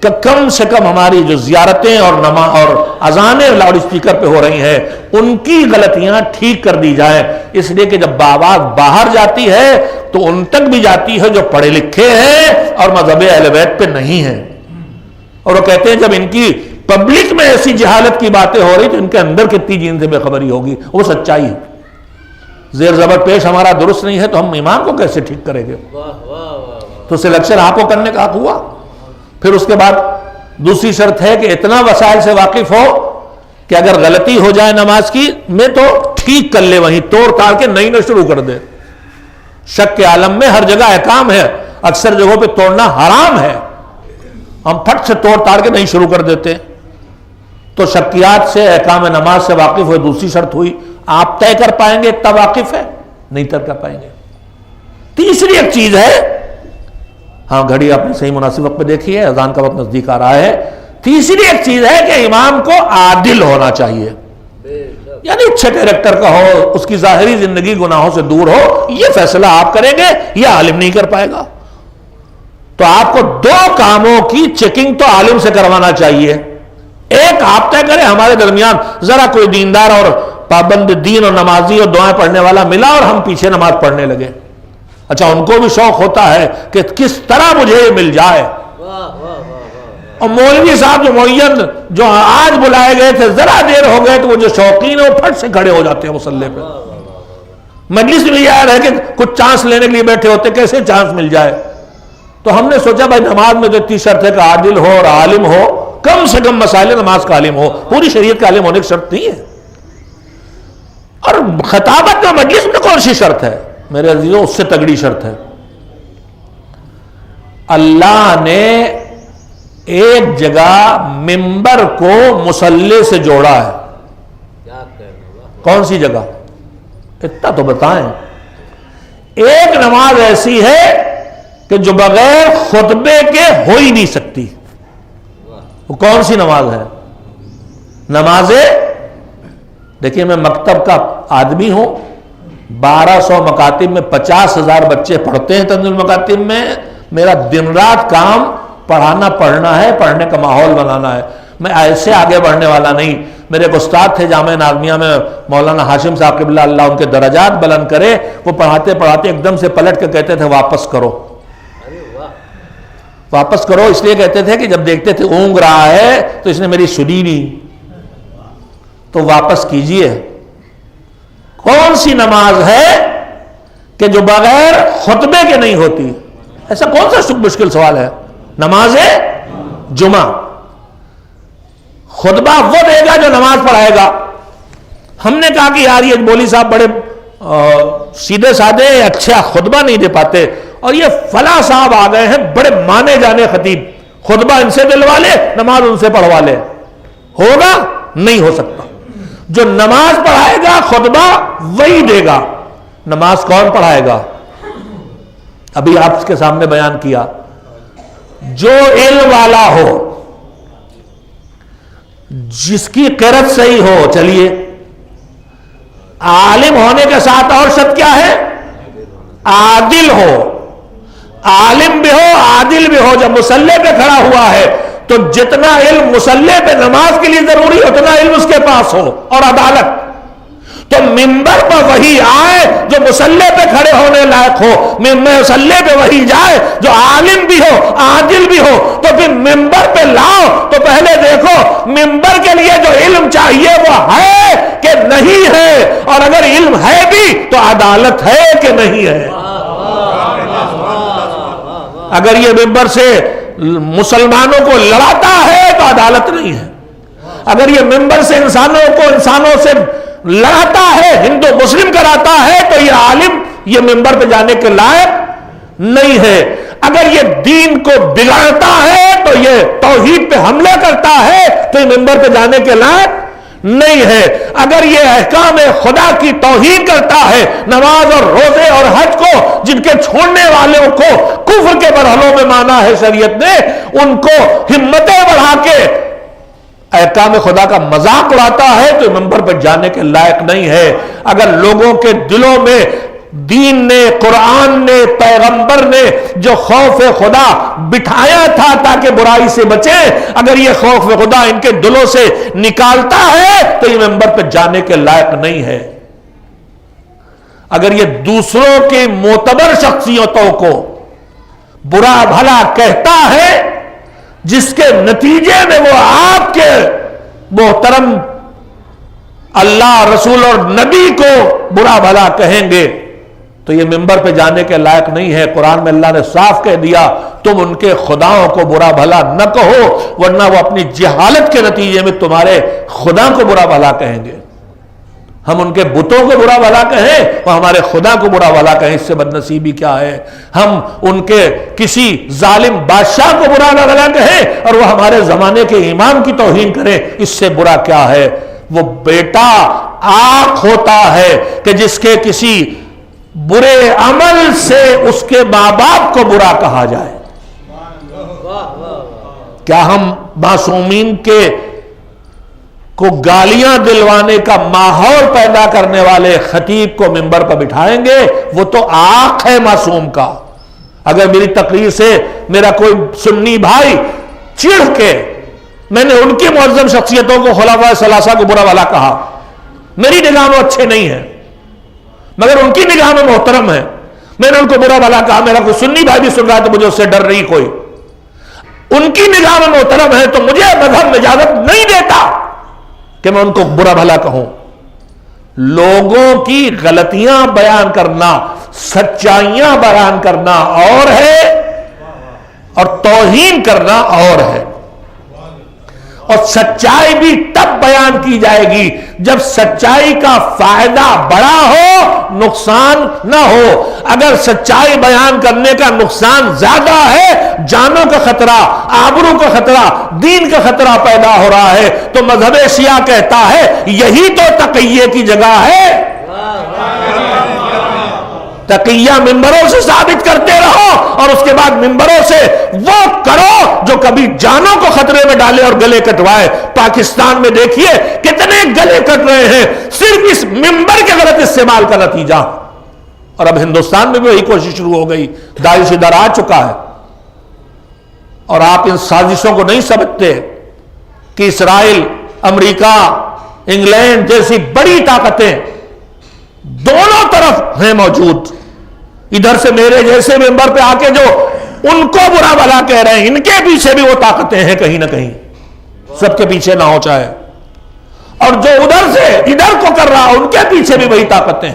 کہ کم سے کم ہماری جو زیارتیں اور اور اذانیں لاؤڈ اسپیکر پہ ہو رہی ہیں ان کی غلطیاں ٹھیک کر دی جائیں، اس لیے کہ جب آواز باہر جاتی ہے تو ان تک بھی جاتی ہے جو پڑھے لکھے ہیں اور مذہب اہل بیت پہ نہیں ہیں۔ اور وہ کہتے ہیں جب ان کی پبلک میں ایسی جہالت کی باتیں ہو رہی تو ان کے اندر کتنی جین سے بے خبری ہوگی، وہ سچائی ہے۔ زیر زبر پیش ہمارا درست نہیں ہے تو ہم امام کو کیسے ٹھیک کریں گے؟ تو سلیکشن آپ کو کرنے کا حق ہوا۔ پھر اس کے بعد دوسری شرط ہے کہ اتنا وسائل سے واقف ہو کہ اگر غلطی ہو جائے نماز کی میں تو ٹھیک کر لے، وہیں توڑ تاڑ کے نئی نہ شروع کر دے۔ شک کے عالم میں ہر جگہ احکام ہے، اکثر جگہوں پہ توڑنا حرام ہے، ہم پھٹ سے توڑ تاڑ کے نہیں شروع کر دیتے۔ تو شکیات سے احکام نماز سے واقف ہوئے، دوسری شرط ہوئی۔ آپ طے کر پائیں گے اتنا واقف ہے؟ نہیں طے کر پائیں گے۔ تیسری ایک چیز ہے، ہاں گھڑی آپ نے صحیح مناسب وقت پہ دیکھی ہے، اذان کا وقت نزدیک آ رہا ہے۔ تیسری ایک چیز ہے کہ امام کو عادل ہونا چاہیے، یعنی اچھے کیریکٹر کا ہو، اس کی ظاہری زندگی گناہوں سے دور ہو، یہ فیصلہ آپ کریں گے، یہ عالم نہیں کر پائے گا۔ تو آپ کو دو کاموں کی چیکنگ تو عالم سے کروانا چاہیے۔ ایک آپ طے کریں ہمارے درمیان ذرا کوئی دیندار اور پابند دین اور نمازی اور دعائیں پڑھنے والا ملا اور ہم پیچھے نماز پڑھنے لگے۔ اچھا ان کو بھی شوق ہوتا ہے کہ کس طرح مجھے یہ مل جائے، اور مولوی صاحب جو معین جو آج بلائے گئے تھے ذرا دیر ہو گئے تو وہ جو شوقین ہیں وہ پھٹ سے کھڑے ہو جاتے ہیں مصلی پہ۔ مجلس میں یہ ہے کہ کچھ چانس لینے کے لیے بیٹھے ہوتے، کیسے چانس مل جائے؟ تو ہم نے سوچا بھائی نماز میں تو اتنی شرط ہے کہ عادل ہو اور عالم ہو، کم سے کم مسائل نماز کا عالم ہو، پوری شریعت کا عالم ہونے کی شرط نہیں ہے۔ اور خطابت میں مجلس میں کون سی شرط ہے میرے عزیزوں؟ اس سے تگڑی شرط ہے۔ اللہ نے ایک جگہ منبر کو مصلی سے جوڑا ہے۔ کون سی جگہ؟ اتنا تو بتائیں۔ ایک نماز ایسی ہے کہ جو بغیر خطبے کے ہو ہی نہیں سکتی۔ وہ کون سی نماز ہے؟ نماز، دیکھیے میں مکتب کا آدمی ہوں، 1200 مکاتب میں 50,000 بچے پڑھتے ہیں تنزیل المکاتب میں، میرا دن رات کام پڑھانا پڑھنا ہے، پڑھنے کا ماحول بنانا ہے۔ میں ایسے آگے بڑھنے والا نہیں۔ میرے ایک استاد تھے جامعہ ناظمیہ میں، مولانا ہاشم صاحب قبلہ اللہ ان کے درجات بلند کرے، وہ پڑھاتے پڑھاتے ایک دم سے پلٹ کے کہتے تھے واپس کرو، واپس کرو۔ اس لیے کہتے تھے کہ جب دیکھتے تھے اونگ رہا ہے تو اس نے میری سنی نہیں، تو واپس کیجئے۔ کون سی نماز ہے کہ جو بغیر خطبے کے نہیں ہوتی؟ ایسا کون سا مشکل سوال ہے؟ نماز جمعہ۔ خطبہ وہ دے گا جو نماز پڑھائے گا۔ ہم نے کہا کہ یار یہ مولوی صاحب بڑے سیدھے سادے اچھا خطبہ نہیں دے پاتے، اور یہ فلاں صاحب آ گئے ہیں بڑے مانے جانے خطیب، خطبہ ان سے دلوا لے، نماز ان سے پڑھوا لے۔ ہوگا؟ نہیں ہو سکتا۔ جو نماز پڑھائے گا خطبہ وہی دے گا۔ نماز کون پڑھائے گا؟ ابھی آپ کے سامنے بیان کیا، جو علم والا ہو، جس کی قرت صحیح ہو۔ چلیے، عالم ہونے کے ساتھ اور شرط کیا ہے؟ عادل ہو۔ عالم بھی ہو، عادل بھی ہو۔ جب مصلی پہ کھڑا ہوا ہے تو جتنا علم مصلی پہ نماز کے لیے ضروری ہے اتنا علم اس کے پاس ہو، اور عدالت۔ تو منبر پر وہی آئے جو مصلی پہ کھڑے ہونے لائق ہو، مصلی پہ وہی جائے جو عالم بھی ہو، عادل بھی ہو۔ تو پھر منبر پہ لاؤ تو پہلے دیکھو منبر کے لیے جو علم چاہیے وہ ہے کہ نہیں ہے، اور اگر علم ہے بھی تو عدالت ہے کہ نہیں ہے۔ اگر یہ منبر سے مسلمانوں کو لڑاتا ہے تو عدالت نہیں ہے۔ اگر یہ منبر سے انسانوں کو انسانوں سے لڑاتا ہے، ہندو مسلم کراتا ہے، تو یہ عالم یہ منبر پہ جانے کے لائق نہیں ہے۔ اگر یہ دین کو بگاڑتا ہے تو یہ توحید پہ حملہ کرتا ہے تو یہ منبر پہ جانے کے لائق نہیں ہے۔ اگر یہ احکام خدا کی توہین کرتا ہے، نماز اور روزے اور حج کو جن کے چھوڑنے والوں کو کفر کے مرحلوں میں مانا ہے شریعت نے، ان کو ہمتیں بڑھا کے احکام خدا کا مذاق اڑاتا ہے تو منبر پر جانے کے لائق نہیں ہے۔ اگر لوگوں کے دلوں میں دین نے، قرآن نے، پیغمبر نے جو خوف خدا بٹھایا تھا تاکہ برائی سے بچیں، اگر یہ خوف خدا ان کے دلوں سے نکالتا ہے تو یہ منبر پہ جانے کے لائق نہیں ہے۔ اگر یہ دوسروں کی معتبر شخصیتوں کو برا بھلا کہتا ہے جس کے نتیجے میں وہ آپ کے محترم اللہ، رسول اور نبی کو برا بھلا کہیں گے تو یہ منبر پہ جانے کے لائق نہیں ہے۔ قرآن میں اللہ نے صاف کہہ دیا تم ان کے خداؤں کو برا بھلا نہ کہو ورنہ وہ اپنی جہالت کے نتیجے میں تمہارے خدا کو برا بھلا کہیں گے۔ ہم ان کے بتوں کو برا بھلا کہیں وہ ہمارے خدا کو برا بھلا کہیں، اس سے بدنصیبی کیا ہے؟ ہم ان کے کسی ظالم بادشاہ کو برا بھلا کہیں اور وہ ہمارے زمانے کے امام کی توہین کریں، اس سے برا کیا ہے؟ وہ بیٹا آنکھ ہوتا ہے کہ جس کے کسی برے عمل سے اس کے ماں باپ کو برا کہا جائے۔ کیا ہم معصومین کے کو گالیاں دلوانے کا ماحول پیدا کرنے والے خطیب کو منبر پر بٹھائیں گے، وہ تو آنکھ ہے معصوم کا۔ اگر میری تقریر سے میرا کوئی سنی بھائی چڑھ کے میں نے ان کی معظم شخصیتوں کو خلفائے ثلاثہ کو برا بھلا کہا، میری نگاہ میں اچھے نہیں ہیں مگر ان کی نگاہ میں محترم ہے، میں نے ان کو برا بھلا کہا، میرا کوئی سنی بھائی بھی سن رہا ہے تو مجھے اس سے ڈر نہیں کوئی، ان کی نگاہ میں محترم ہے تو مجھے مذہب میں اجازت نہیں دیتا کہ میں ان کو برا بھلا کہوں۔ لوگوں کی غلطیاں بیان کرنا، سچائیاں بیان کرنا اور ہے اور توہین کرنا اور ہے، اور سچائی بھی تب بیان کی جائے گی جب سچائی کا فائدہ بڑا ہو، نقصان نہ ہو۔ اگر سچائی بیان کرنے کا نقصان زیادہ ہے، جانوں کا خطرہ، آبرو کا خطرہ، دین کا خطرہ پیدا ہو رہا ہے، تو مذہب شیعہ کہتا ہے یہی تو تقیہ کی جگہ ہے۔ تقیہ ممبروں سے ثابت کرتے رہو اور اس کے بعد ممبروں سے وہ کرو جو کبھی جانوں کو خطرے میں ڈالے اور گلے کٹوائے۔ پاکستان میں دیکھیے کتنے گلے کٹ رہے ہیں صرف اس ممبر کے غلط استعمال کا نتیجہ، اور اب ہندوستان میں بھی وہی کوشش شروع ہو گئی، داعش ادھر آ چکا ہے۔ اور آپ ان سازشوں کو نہیں سمجھتے کہ اسرائیل، امریکہ، انگلینڈ جیسی بڑی طاقتیں دونوں طرف ہیں موجود، ادھر سے میرے جیسے ممبر پہ آ کے جو ان کو برا بھلا کہہ رہے ہیں، ان کے پیچھے بھی وہ طاقتیں ہیں کہیں نہ کہیں، سب کے پیچھے نہ ہو چاہے، اور جو ادھر سے ادھر کو کر رہا ان کے پیچھے بھی وہی طاقتیں۔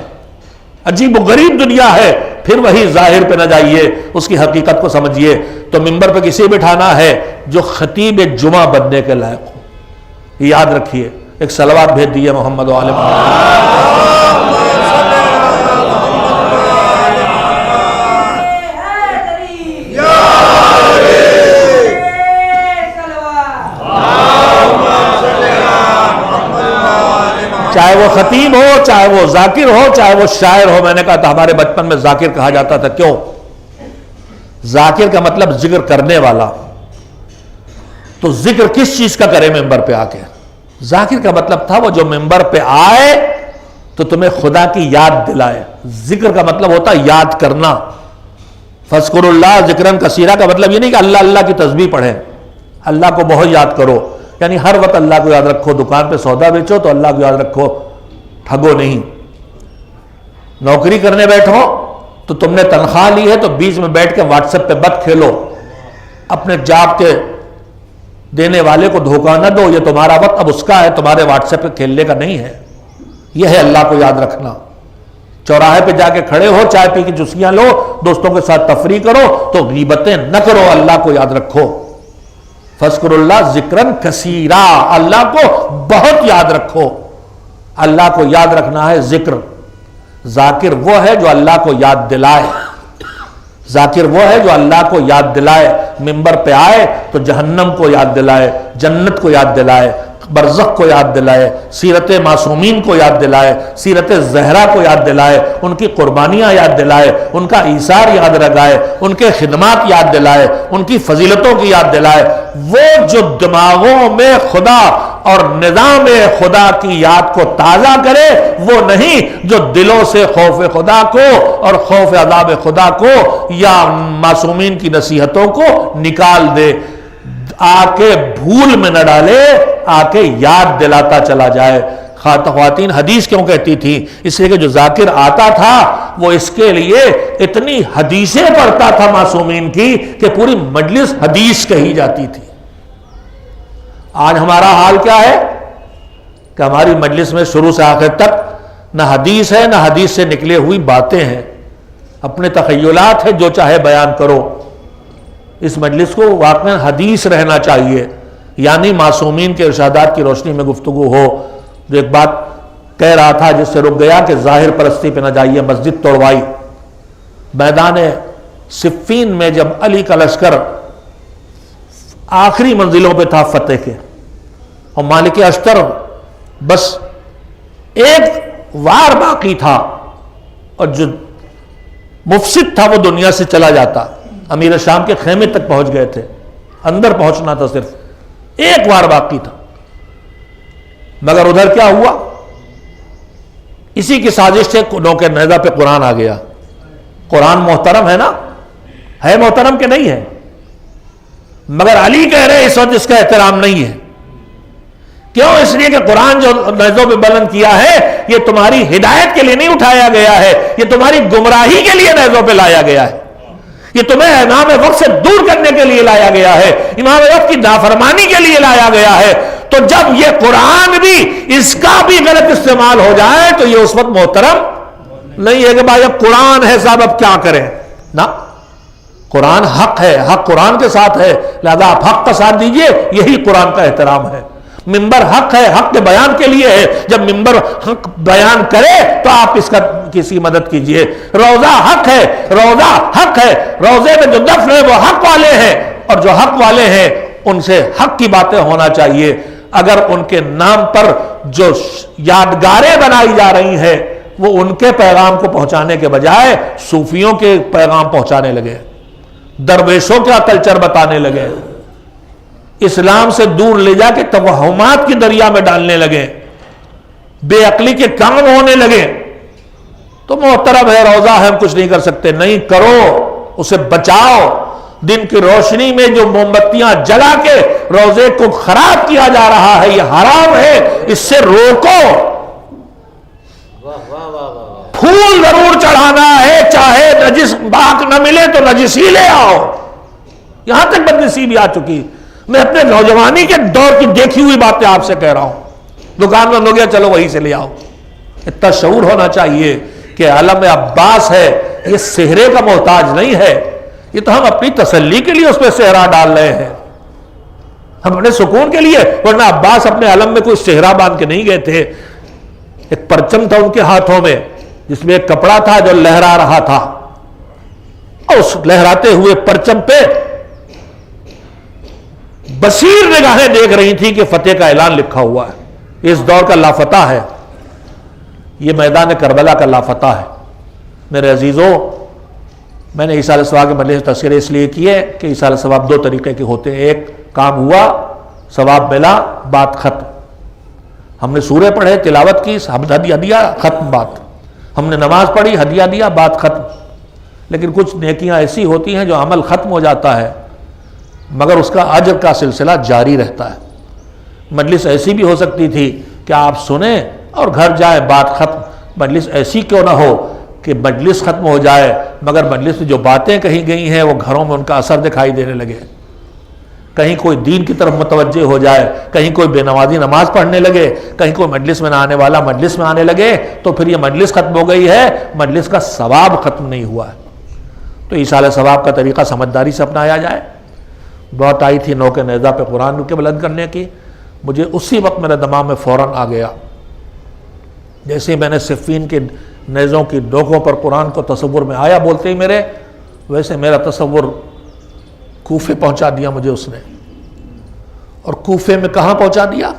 عجیب و غریب دنیا ہے، پھر وہی ظاہر پہ نہ جائیے، اس کی حقیقت کو سمجھیے۔ تو ممبر پہ کسی بٹھانا ہے جو خطیب جمعہ بننے کے لائق ہو، یاد رکھیے۔ ایک صلوات بھیج دیئے محمد و آل محمد۔ چاہے وہ خطیب ہو، چاہے وہ ذاکر ہو، چاہے وہ شاعر ہو۔ میں نے کہا تھا ہمارے بچپن میں ذاکر کہا جاتا تھا، کیوں؟ ذاکر کا مطلب ذکر کرنے والا، تو ذکر کس چیز کا کرے ممبر پہ آ کے؟ ذاکر کا مطلب تھا وہ جو ممبر پہ آئے تو تمہیں خدا کی یاد دلائے۔ ذکر کا مطلب ہوتا یاد کرنا۔ فَاذْكُرُوا اللَّهَ ذِكْرًا كَثِيرًا کا مطلب یہ نہیں کہ اللہ اللہ کی تسبیح پڑھیں، اللہ کو بہت یاد کرو، یعنی ہر وقت اللہ کو یاد رکھو۔ دکان پہ سودا بیچو تو اللہ کو یاد رکھو، ٹھگو نہیں۔ نوکری کرنے بیٹھو تو تم نے تنخواہ لی ہے تو بیچ میں بیٹھ کے واٹس ایپ پہ مت کھیلو، اپنے جاب کے دینے والے کو دھوکہ نہ دو، یہ تمہارا وقت اب اس کا ہے، تمہارے واٹس ایپ پہ کھیلنے کا نہیں ہے۔ یہ ہے اللہ کو یاد رکھنا۔ چوراہے پہ جا کے کھڑے ہو، چائے پی کی چسکیاں لو، دوستوں کے ساتھ تفریح کرو تو غیبتیں نہ کرو، اللہ کو یاد رکھو۔ فَاذْكُرُوا اللَّهَ ذِكْرًا كَثِيرًا، اللہ کو بہت یاد رکھو۔ اللہ کو یاد رکھنا ہے ذکر۔ ذاکر وہ ہے جو اللہ کو یاد دلائے، ذاکر وہ ہے جو اللہ کو یاد دلائے۔ ممبر پہ آئے تو جہنم کو یاد دلائے، جنت کو یاد دلائے، برزخ کو یاد دلائے، سیرت معصومین کو یاد دلائے، سیرت زہرا کو یاد دلائے، ان کی قربانیاں یاد دلائے، ان کا ایثار یاد رکھائے، ان کے خدمات یاد دلائے، ان کی فضیلتوں کی یاد دلائے۔ وہ جو دماغوں میں خدا اور نظام خدا کی یاد کو تازہ کرے، وہ نہیں جو دلوں سے خوف خدا کو اور خوف عذاب خدا کو یا معصومین کی نصیحتوں کو نکال دے۔ آ کے بھول میں نہ ڈالے، آ کے یاد دلاتا چلا جائے۔ خواتین حدیث کیوں کہتی تھی؟ اس لیے کہ جو ذاکر آتا تھا وہ اس کے لیے اتنی حدیثیں پڑھتا تھا معصومین کی کہ پوری مجلس حدیث کہی جاتی تھی۔ آج ہمارا حال کیا ہے کہ ہماری مجلس میں شروع سے آخر تک نہ حدیث ہے، نہ حدیث سے نکلے ہوئی باتیں ہیں، اپنے تخیلات ہیں، جو چاہے بیان کرو۔ اس مجلس کو واقعا حدیث رہنا چاہیے، یعنی معصومین کے ارشادات کی روشنی میں گفتگو ہو۔ جو ایک بات کہہ رہا تھا جس سے رک گیا کہ ظاہر پرستی پہ نہ جائیے، مسجد توڑوائی۔ میدان صفین میں جب علی کا لشکر آخری منزلوں پہ تھا فتح کے، اور مالک اشتر بس ایک وار باقی تھا، اور جو مفسد تھا وہ دنیا سے چلا جاتا، امیر شام کے خیمے تک پہنچ گئے تھے، اندر پہنچنا تھا، صرف ایک وار باقی تھا۔ مگر ادھر کیا ہوا؟ اسی کی سازش سے نوکے نیزہ پہ قرآن آ گیا۔ قرآن محترم ہے نا، ہے محترم کہ نہیں ہے؟ مگر علی کہہ رہے اس وقت اس کا احترام نہیں ہے۔ کیوں؟ اس لیے کہ قرآن جو نیزوں پہ بلند کیا ہے یہ تمہاری ہدایت کے لیے نہیں اٹھایا گیا ہے، یہ تمہاری گمراہی کے لیے نیزوں پہ لایا گیا ہے، یہ تمہیں امام وقت سے دور کرنے کے لیے لایا گیا ہے، امام وقت کی نافرمانی کے لیے لایا گیا ہے۔ تو جب یہ قرآن بھی اس کا بھی غلط استعمال ہو جائے تو یہ اس وقت محترم نہیں ہے کہ بھائی اب قرآن ہے صاحب اب کیا کریں، نا، قرآن حق ہے، حق قرآن کے ساتھ ہے، لہذا آپ حق کا ساتھ دیجئے، یہی قرآن کا احترام ہے۔ منبر حق ہے، حق کے بیان کے لیے ہے، جب منبر حق بیان کرے تو آپ اس کا کسی مدد کیجئے۔ روزہ حق ہے، روزہ حق ہے، روزے میں جو دفن ہے وہ حق والے ہیں، اور جو حق والے ہیں ان سے حق کی باتیں ہونا چاہیے۔ اگر ان کے نام پر جو یادگاریں بنائی جا رہی ہیں وہ ان کے پیغام کو پہنچانے کے بجائے صوفیوں کے پیغام پہنچانے لگے، درویشوں کا کلچر بتانے لگے، اسلام سے دور لے جا کے توہمات کی دریا میں ڈالنے لگے، بے عقلی کے کام ہونے لگے، تو محترم ہے، روزہ ہے، ہم کچھ نہیں کر سکتے، نہیں کرو، اسے بچاؤ۔ دن کی روشنی میں جو موم بتیاں جلا کے روزے کو خراب کیا جا رہا ہے یہ حرام ہے، اس سے روکو۔ پھول ضرور چڑھانا ہے، چاہے نجس باغ نہ ملے تو نجس ہی لے آؤ، یہاں تک بدنصیبی بھی آ چکی۔ میں اپنے نوجوانی کے دور کی دیکھی ہوئی باتیں آپ سے کہہ رہا ہوں، دکان میں ہو گیا چلو وہی سے لے آؤ۔ اتنا شعور ہونا چاہیے کہ علم عباس ہے، یہ سہرے کا محتاج نہیں ہے، یہ تو ہم اپنی تسلی کے لیے اس پہ صحرا ڈال رہے ہیں، ہم اپنے سکون کے لیے، ورنہ عباس اپنے علم میں کوئی صحرا باندھ کے نہیں گئے تھے۔ ایک پرچم تھا ان کے ہاتھوں میں جس میں ایک کپڑا تھا جو لہرا رہا تھا، اور اس لہراتے ہوئے پرچم پہ بصیر نگاہیں دیکھ رہی تھی کہ فتح کا اعلان لکھا ہوا ہے، اس دور کا لافتہ ہے، یہ میدان کربلا کا لافتہ ہے۔ میرے عزیزوں، میں نے عیسیٰ علیہ السلام کے مجلس تذکرے اس لیے کیے کہ عیسیٰ علیہ السلام دو طریقے کے ہوتے ہیں، ایک کام ہوا، ثواب ملا، بات ختم، ہم نے سورے پڑھے، تلاوت کی، ہدیہ دیا، ختم بات، ہم نے نماز پڑھی، ہدیہ دیا، بات ختم۔ لیکن کچھ نیکیاں ایسی ہوتی ہیں جو عمل ختم ہو جاتا ہے مگر اس کا اجر کا سلسلہ جاری رہتا ہے۔ مجلس ایسی بھی ہو سکتی تھی کہ آپ سنیں اور گھر جائیں، بات ختم۔ مجلس ایسی کیوں نہ ہو کہ مجلس ختم ہو جائے مگر مجلس میں جو باتیں کہی گئی ہیں وہ گھروں میں ان کا اثر دکھائی دینے لگے، کہیں کوئی دین کی طرف متوجہ ہو جائے، کہیں کوئی بے نمازی نماز پڑھنے لگے، کہیں کوئی مجلس میں نہ آنے والا مجلس میں آنے لگے، تو پھر یہ مجلس ختم ہو گئی ہے، مجلس کا ثواب ختم نہیں ہوا ہے۔ تو ایصال ثواب کا طریقہ سمجھداری سے اپنایا جائے۔ بات آئی تھی نوکے نیزہ پہ قرآن کے بلند کرنے کی، مجھے اسی وقت میرے دماغ میں فوراً آ گیا، جیسے میں نے صفین کے نیزوں کی نوکوں پر قرآن کو تصور میں آیا بولتے ہی میرے، ویسے میرا تصور کوفے پہنچا دیا مجھے اس نے۔ اور کوفے میں کہاں پہنچا دیا؟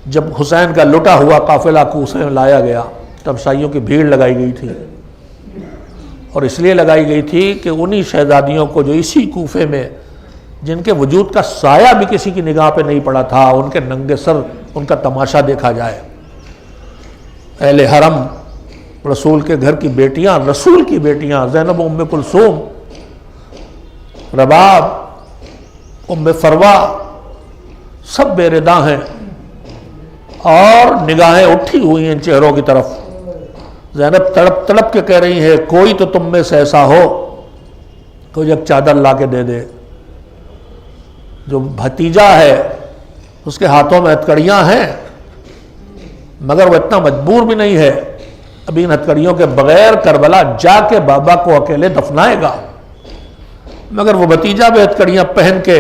جب حسین کا لٹا ہوا قافلہ کوفے میں لایا گیا تب شاہیوں کی بھیڑ لگائی گئی تھی، اور اس لیے لگائی گئی تھی کہ انہی شہزادیوں کو جو اسی کوفے میں جن کے وجود کا سایہ بھی کسی کی نگاہ پہ نہیں پڑا تھا، ان کے ننگے سر ان کا تماشا دیکھا جائے۔ اہل حرم، رسول کے گھر کی بیٹیاں، رسول کی بیٹیاں، زینب ام کلثوم، رباب، ام فروا، سب بے ردا ہیں اور نگاہیں اٹھی ہوئی ہیں ان چہروں کی طرف۔ زینب تڑپ تڑپ کے کہہ رہی ہے کوئی تو تم میں سے ایسا ہو کوئی ایک چادر لا کے دے دے۔ جو بھتیجا ہے اس کے ہاتھوں میں ہتھکڑیاں ہیں مگر وہ اتنا مجبور بھی نہیں ہے، ابھی ان ہتھکڑیوں کے بغیر کربلا جا کے بابا کو اکیلے دفنائے گا، مگر وہ بھتیجا بھی ہتھکڑیاں پہن کے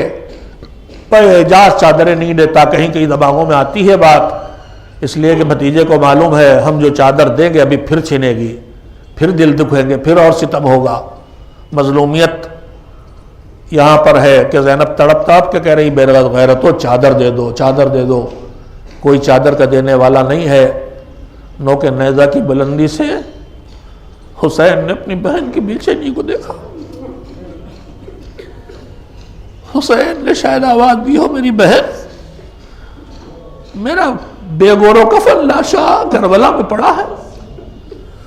اعجاز چادریں نہیں دیتا۔ کہیں کہیں دماغوں میں آتی ہے بات، اس لیے کہ بھتیجے کو معلوم ہے ہم جو چادر دیں گے ابھی پھر چھنے گی، پھر دل دکھیں گے، پھر اور ستم ہوگا۔ مظلومیت یہاں پر ہے کہ زینب تڑپ تڑپ کے کہہ رہی بے غیرتو چادر دے دو، چادر دے دو۔ کوئی چادر کا دینے والا نہیں ہے۔ نوکے نیزہ کی بلندی سے حسین نے اپنی بہن کی بے چینی کو دیکھا۔ حسین نے شاید آواز دی ہو میری بہن، میرا بے گور و کفن لاشا کربلا میں پڑا ہے،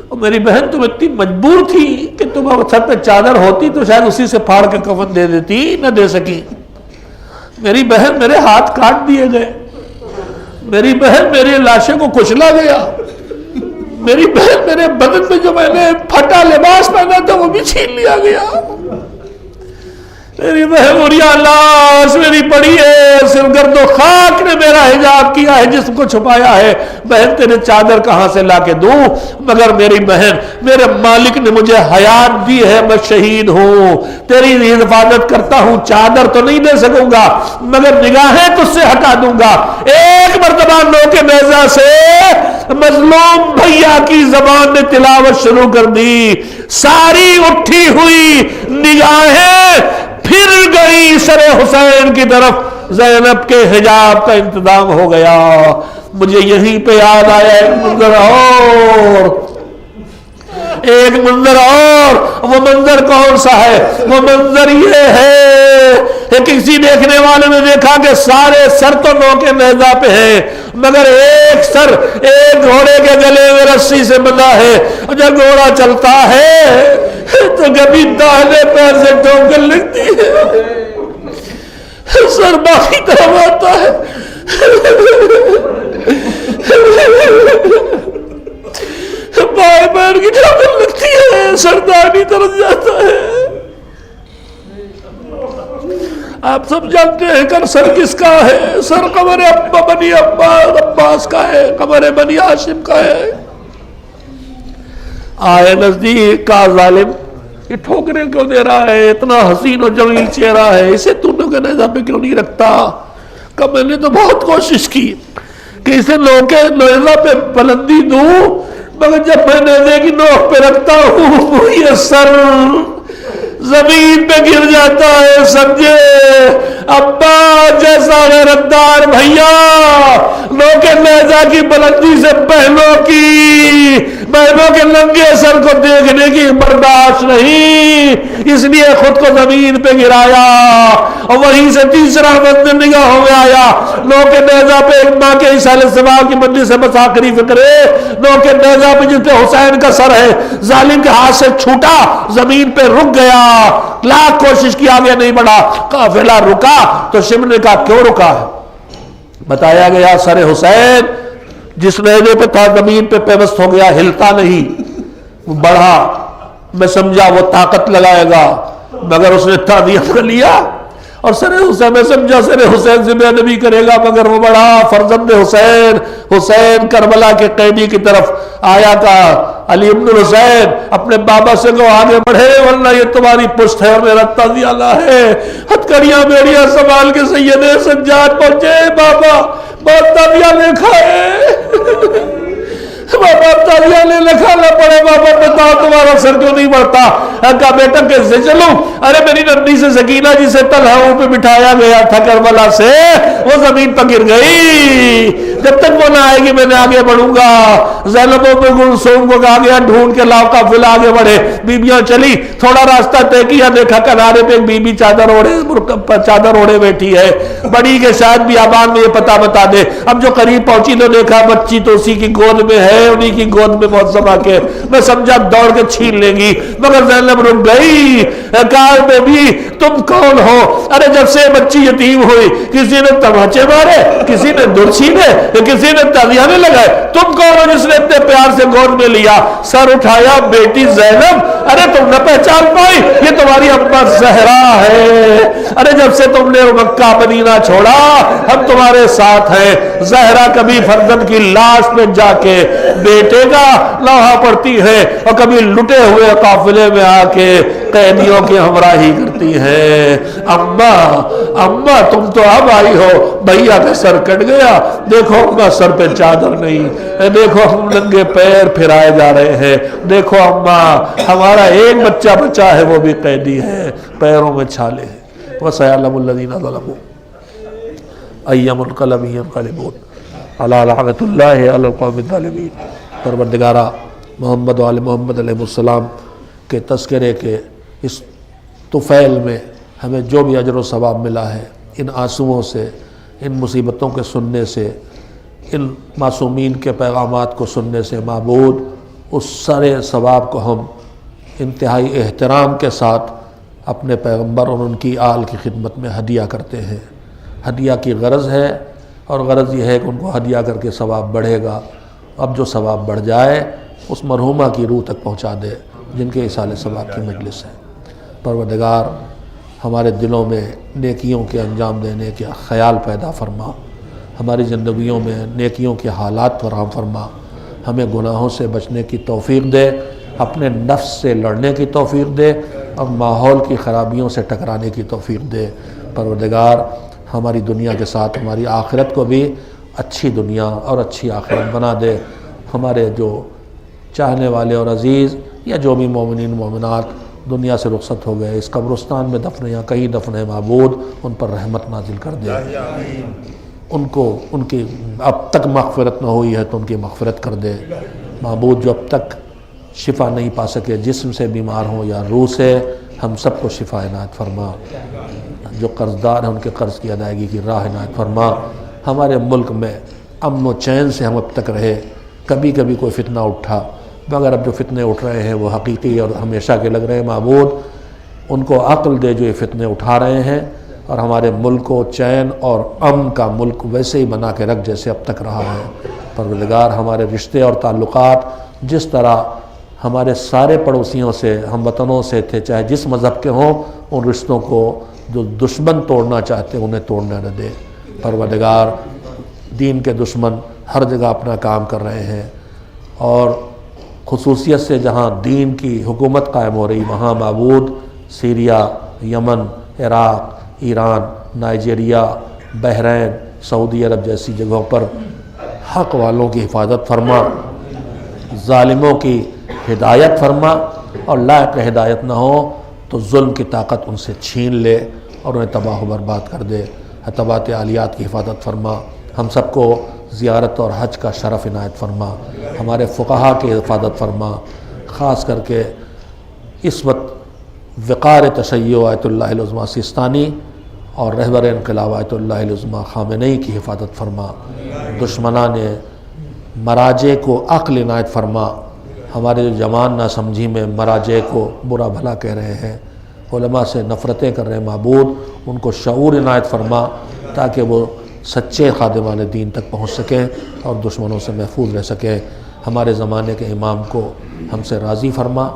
اور میری بہن تم اتنی مجبور تھی کہ تم سر پہ چادر ہوتی تو شاید اسی سے پھاڑ کے کفن دے دیتی، نہ دے سکی۔ میری بہن میرے ہاتھ کاٹ دیے گئے، میری بہن میرے لاشے کو کچلا گیا، میری بہن میرے بدن میں جو میں نے پھٹا لباس پہنا تھا وہ بھی چھین لیا گیا، میری بہن لاش میری پڑی ہے، صرف گرد و خاک نے میرا حجاب کیا ہے، جسم کو چھپایا ہے۔ بہن تیرے چادر کہاں سے لا کے دوں؟ مگر میری بہن میرے مالک نے مجھے حیات دی ہے، میں شہید ہوں، تیری حفاظت کرتا ہوں، چادر تو نہیں دے سکوں گا مگر نگاہیں تجھ سے ہٹا دوں گا۔ ایک مرتبہ نوکے نیزہ سے مظلوم بھیا کی زبان نے تلاوت شروع کر دی، ساری اٹھی ہوئی نگاہیں پھر گئی سر حسین کی طرف، زینب کے حجاب کا انتظام ہو گیا۔ مجھے یہیں پہ یاد آیا ایک منظر اور، وہ منظر کون سا ہے؟ وہ منظر یہ ہے کہ کسی دیکھنے والے نے دیکھا کہ سارے سر تو نوکے نیزہ پہ ہیں مگر ایک سر ایک گھوڑے کے گلے میں رسی سے بندھا ہے، اور جب گھوڑا چلتا ہے تو کبھی داہنے پیر سے ٹھوکر لگتی ہے، سر باقی طرف آتا ہے، بائیں پیر کی ٹھوکر لگتی ہے، سر داہنی طرف جاتا ہے۔ آپ سب جانتے ہیں کہ سر کس کا ہے؟ سر قمر بنی عباس کا ہے، قمر بنی ہاشم کا ہے۔ آئے نزدیک کا ظالم، یہ ٹھوکریں کیوں دے رہا ہے؟ اتنا حسین و جمیل چہرہ ہے، اسے تو نوکے نیزہ پہ کیوں نہیں رکھتا؟ کہ میں نے تو بہت کوشش کی کہ اسے نوکے نیزہ پہ بلندی دوں، مگر جب میں نیزے کی نوک پہ رکھتا ہوں یہ سر زمین پہ گر جاتا ہے۔ سمجھے ابا جیسا غیرتدار بھیا نوکے نیزہ کی بلندی سے بہنوں کے ننگے سر کو دیکھنے کی برداشت نہیں، اس لیے خود کو زمین پہ گرایا، اور وہیں سے تیسرا منظر نگاہوں میں آیا، نوکے نیزہ پہ ایک ماں کے عیسیٰ ثواب کی منزل سے بس آخری فکر ہے، نوکے نیزہ پہ جس پہ حسین کا سر ہے ظالم کے ہاتھ سے چھوٹا، زمین پہ رک گیا، لاکھ کوشش کی آگے نہیں بڑھا۔ قافلہ رکا تو شمر نے کہا کیوں رکا ہے؟ بتایا گیا سر حسین جس نیزے پہ تھا زمین پہ پیوست ہو گیا، ہلتا نہیں، وہ بڑھا، میں سمجھا وہ طاقت لگائے گا مگر اس نے تعظیم کر لیا، اور سر حسین میں سمجھا سر حسین سے بے نبی کرے گا مگر وہ بڑھا۔ فرزند حسین، حسین کربلا کے قیدی کی طرف آیا، کہا علی ابن الحسین اپنے بابا سے کہو آگے بڑھے ورنہ یہ تمہاری پشت ہے اور میرا تعزیہ ہے۔ ہتھکڑیاں بیڑیاں سنبھال کے سید سجاد پہنچے، بابا بہت تعزیہ لکھا ہے، بابا تعزیہ نے لکھا نہ پڑے، بابا بتاؤ تمہارا سر کیوں نہیں بڑھتا؟ کہا بیٹا کیسے چلوں؟ ارے میری ننھی سے سکینہ جسے طلحہ پہ بٹھایا گیا تھا کربلا سے وہ زمین پر گر گئی، جب تک وہ نہ آئے گی میں نے آگے بڑھوں گا۔ زینب و کلثوم کو کہا گیا ڈھونڈ کے لاؤ، قافلہ آگے بڑھے، بیبیاں چلی، تھوڑا راستہ طے کیا، دیکھا کنارے پہ ایک بی بی چادر اوڑھے بیٹھی ہے، بڑی کہ شاید بیابان میں یہ پتہ بتا دے۔ اب جو قریب پہنچی تو دیکھا بچی تو اسی کی گود میں ہے، انہی کی گود میں معظمہ کے، میں سمجھا دوڑ کے چھین لیں گی مگر زینب رک گئی۔ کہا بیبی تم کون ہو؟ ارے جب سے بچی یتیم ہوئی کسی نے تماچے مارے، کسی نے درچی نے، کسی نے تعزیانے لگائے، تم کون ہو جس نے اتنے پیار سے گود میں لیا؟ سر اٹھایا، بیٹی زینب، ارے تم نہ پہچان پائی یہ تمہاری اماں زہرا ہے، ارے جب سے تم نے مکہ مدینہ چھوڑا ہم تمہارے ساتھ ہیں۔ زہرا کبھی فرزند کی لاش پہ جا کے بیٹے کا لوحہ پڑھتی ہے اور کبھی لٹے ہوئے قافلے میں آ کے قیدیوں کی ہمراہی کرتی ہے۔ اماں تم تو اب آئی ہو، بھیا کا سر کٹ گیا، دیکھو اماں سر پہ چادر نہیں، دیکھو ہم ننگے پیر پھرائے جا رہے ہیں، دیکھو اماں ہمارا ایک بچہ بچا ہے وہ بھی قیدی ہے، پیروں میں چھالے ہیں۔ وَسَيَعْلَمُ الَّذِينَ ظَلَمُوا أَيَّ مُنقَلَبٍ يَنقَلِبُونَ عَلَىٰ لَعْنَةِ اللَّهِ عَلَى الْقَوْمِ الظَّالِمِينَ۔ پروردگارہ محمد و آل محمد علیہ السلام کے تذکرے کے اس طفیل میں ہمیں جو بھی اجر و ثواب ملا ہے، ان آنسوؤں سے، ان مصیبتوں کے سننے سے، ان معصومین کے پیغامات کو سننے سے معبود اس سارے ثواب کو ہم انتہائی احترام کے ساتھ اپنے پیغمبر اور ان کی آل کی خدمت میں ہدیہ کرتے ہیں۔ ہدیہ کی غرض ہے، اور غرض یہ ہے کہ ان کو ہدیہ کر کے ثواب بڑھے گا۔ اب جو ثواب بڑھ جائے اس مرحومہ کی روح تک پہنچا دے جن کے ایصال ثواب کی مجلس ہے۔ پروردگار ہمارے دلوں میں نیکیوں کے انجام دینے کے خیال پیدا فرما، ہماری زندگیوں میں نیکیوں کے حالات فراہم فرما، ہمیں گناہوں سے بچنے کی توفیق دے، اپنے نفس سے لڑنے کی توفیق دے اور ماحول کی خرابیوں سے ٹکرانے کی توفیق دے۔ پروردگار ہماری دنیا کے ساتھ ہماری آخرت کو بھی اچھی دنیا اور اچھی آخرت بنا دے۔ ہمارے جو چاہنے والے اور عزیز یا جو بھی مومنین مومنات دنیا سے رخصت ہو گئے، اس قبرستان میں دفن یا کہیں دفن ہے معبود، ان پر رحمت نازل کر دے، ان کی اب تک مغفرت نہ ہوئی ہے تو ان کی مغفرت کر دے۔ معبود جو اب تک شفا نہیں پا سکے، جسم سے بیمار ہوں یا روح سے، ہم سب کو شفا عنایت فرما۔ جو قرض دار ہیں ان کے قرض کی ادائیگی کی راہ عنایت فرما۔ ہمارے ملک میں امن و چین سے ہم اب تک رہے، کبھی کبھی کوئی فتنہ اٹھا، مگر اب جو فتنے اٹھ رہے ہیں وہ حقیقی اور ہمیشہ کے لگ رہے ہیں۔ معبود ان کو عقل دے جو یہ فتنے اٹھا رہے ہیں، اور ہمارے ملک کو چین اور امن کا ملک ویسے ہی بنا کے رکھ جیسے اب تک رہا ہے۔ پروردگار ہمارے رشتے اور تعلقات جس طرح ہمارے سارے پڑوسیوں سے، ہم وطنوں سے تھے، چاہے جس مذہب کے ہوں، ان رشتوں کو جو دشمن توڑنا چاہتے ہیں انہیں توڑنے نہ دے۔ پروردگار دین کے دشمن ہر جگہ اپنا کام کر رہے ہیں، اور خصوصیت سے جہاں دین کی حکومت قائم ہو رہی وہاں معبود سیریا، یمن، عراق، ایران، نائجیریا، بحرین، سعودی عرب جیسی جگہوں پر حق والوں کی حفاظت فرما، ظالموں کی ہدایت فرما، اور لائق ہدایت نہ ہو تو ظلم کی طاقت ان سے چھین لے اور انہیں تباہ و برباد کر دے۔ حتبات عالیات کی حفاظت فرما، ہم سب کو زیارت اور حج کا شرف عنایت فرما، ہمارے فقہا کی حفاظت فرما، خاص کر کے اس وقت وقار تشیع آیت اللہ العظمیٰ سیستانی اور رہبر انقلاب آیت اللہ العظمیٰ خامنئی کی حفاظت فرما۔ دشمنان مراجع کو عقل عنایت فرما، ہمارے جو جوان ناسمجھی میں مراجع کو برا بھلا کہہ رہے ہیں، علماء سے نفرتیں کر رہے ہیں، معبود ان کو شعور عنایت فرما تاکہ وہ سچے خادمان دین تک پہنچ سکیں اور دشمنوں سے محفوظ رہ سکیں۔ ہمارے زمانے کے امام کو ہم سے راضی فرما،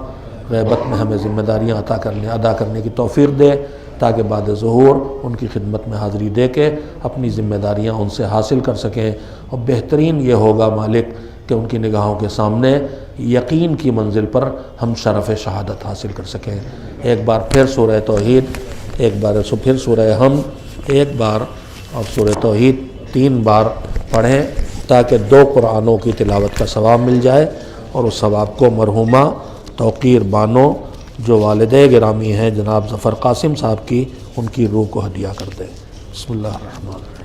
غیبت میں ہمیں ذمہ داریاں ادا کرنے کی توفیق دے تاکہ بعد ظہور ان کی خدمت میں حاضری دے کے اپنی ذمہ داریاں ان سے حاصل کر سکیں، اور بہترین یہ ہوگا مالک کہ ان کی نگاہوں کے سامنے یقین کی منزل پر ہم شرف شہادت حاصل کر سکیں۔ ایک بار پھر سورہ توحید، ایک بار پھر سورہ حمد، ایک بار اور سورہ توحید 3 بار پڑھیں تاکہ 2 قرآنوں کی تلاوت کا ثواب مل جائے، اور اس ثواب کو مرحومہ توقیر بانو جو والدہ گرامی ہیں جناب ظفر قاسم صاحب کی، ان کی روح کو ہدیہ کر دیں۔ بسم اللہ الرحمن الرحیم۔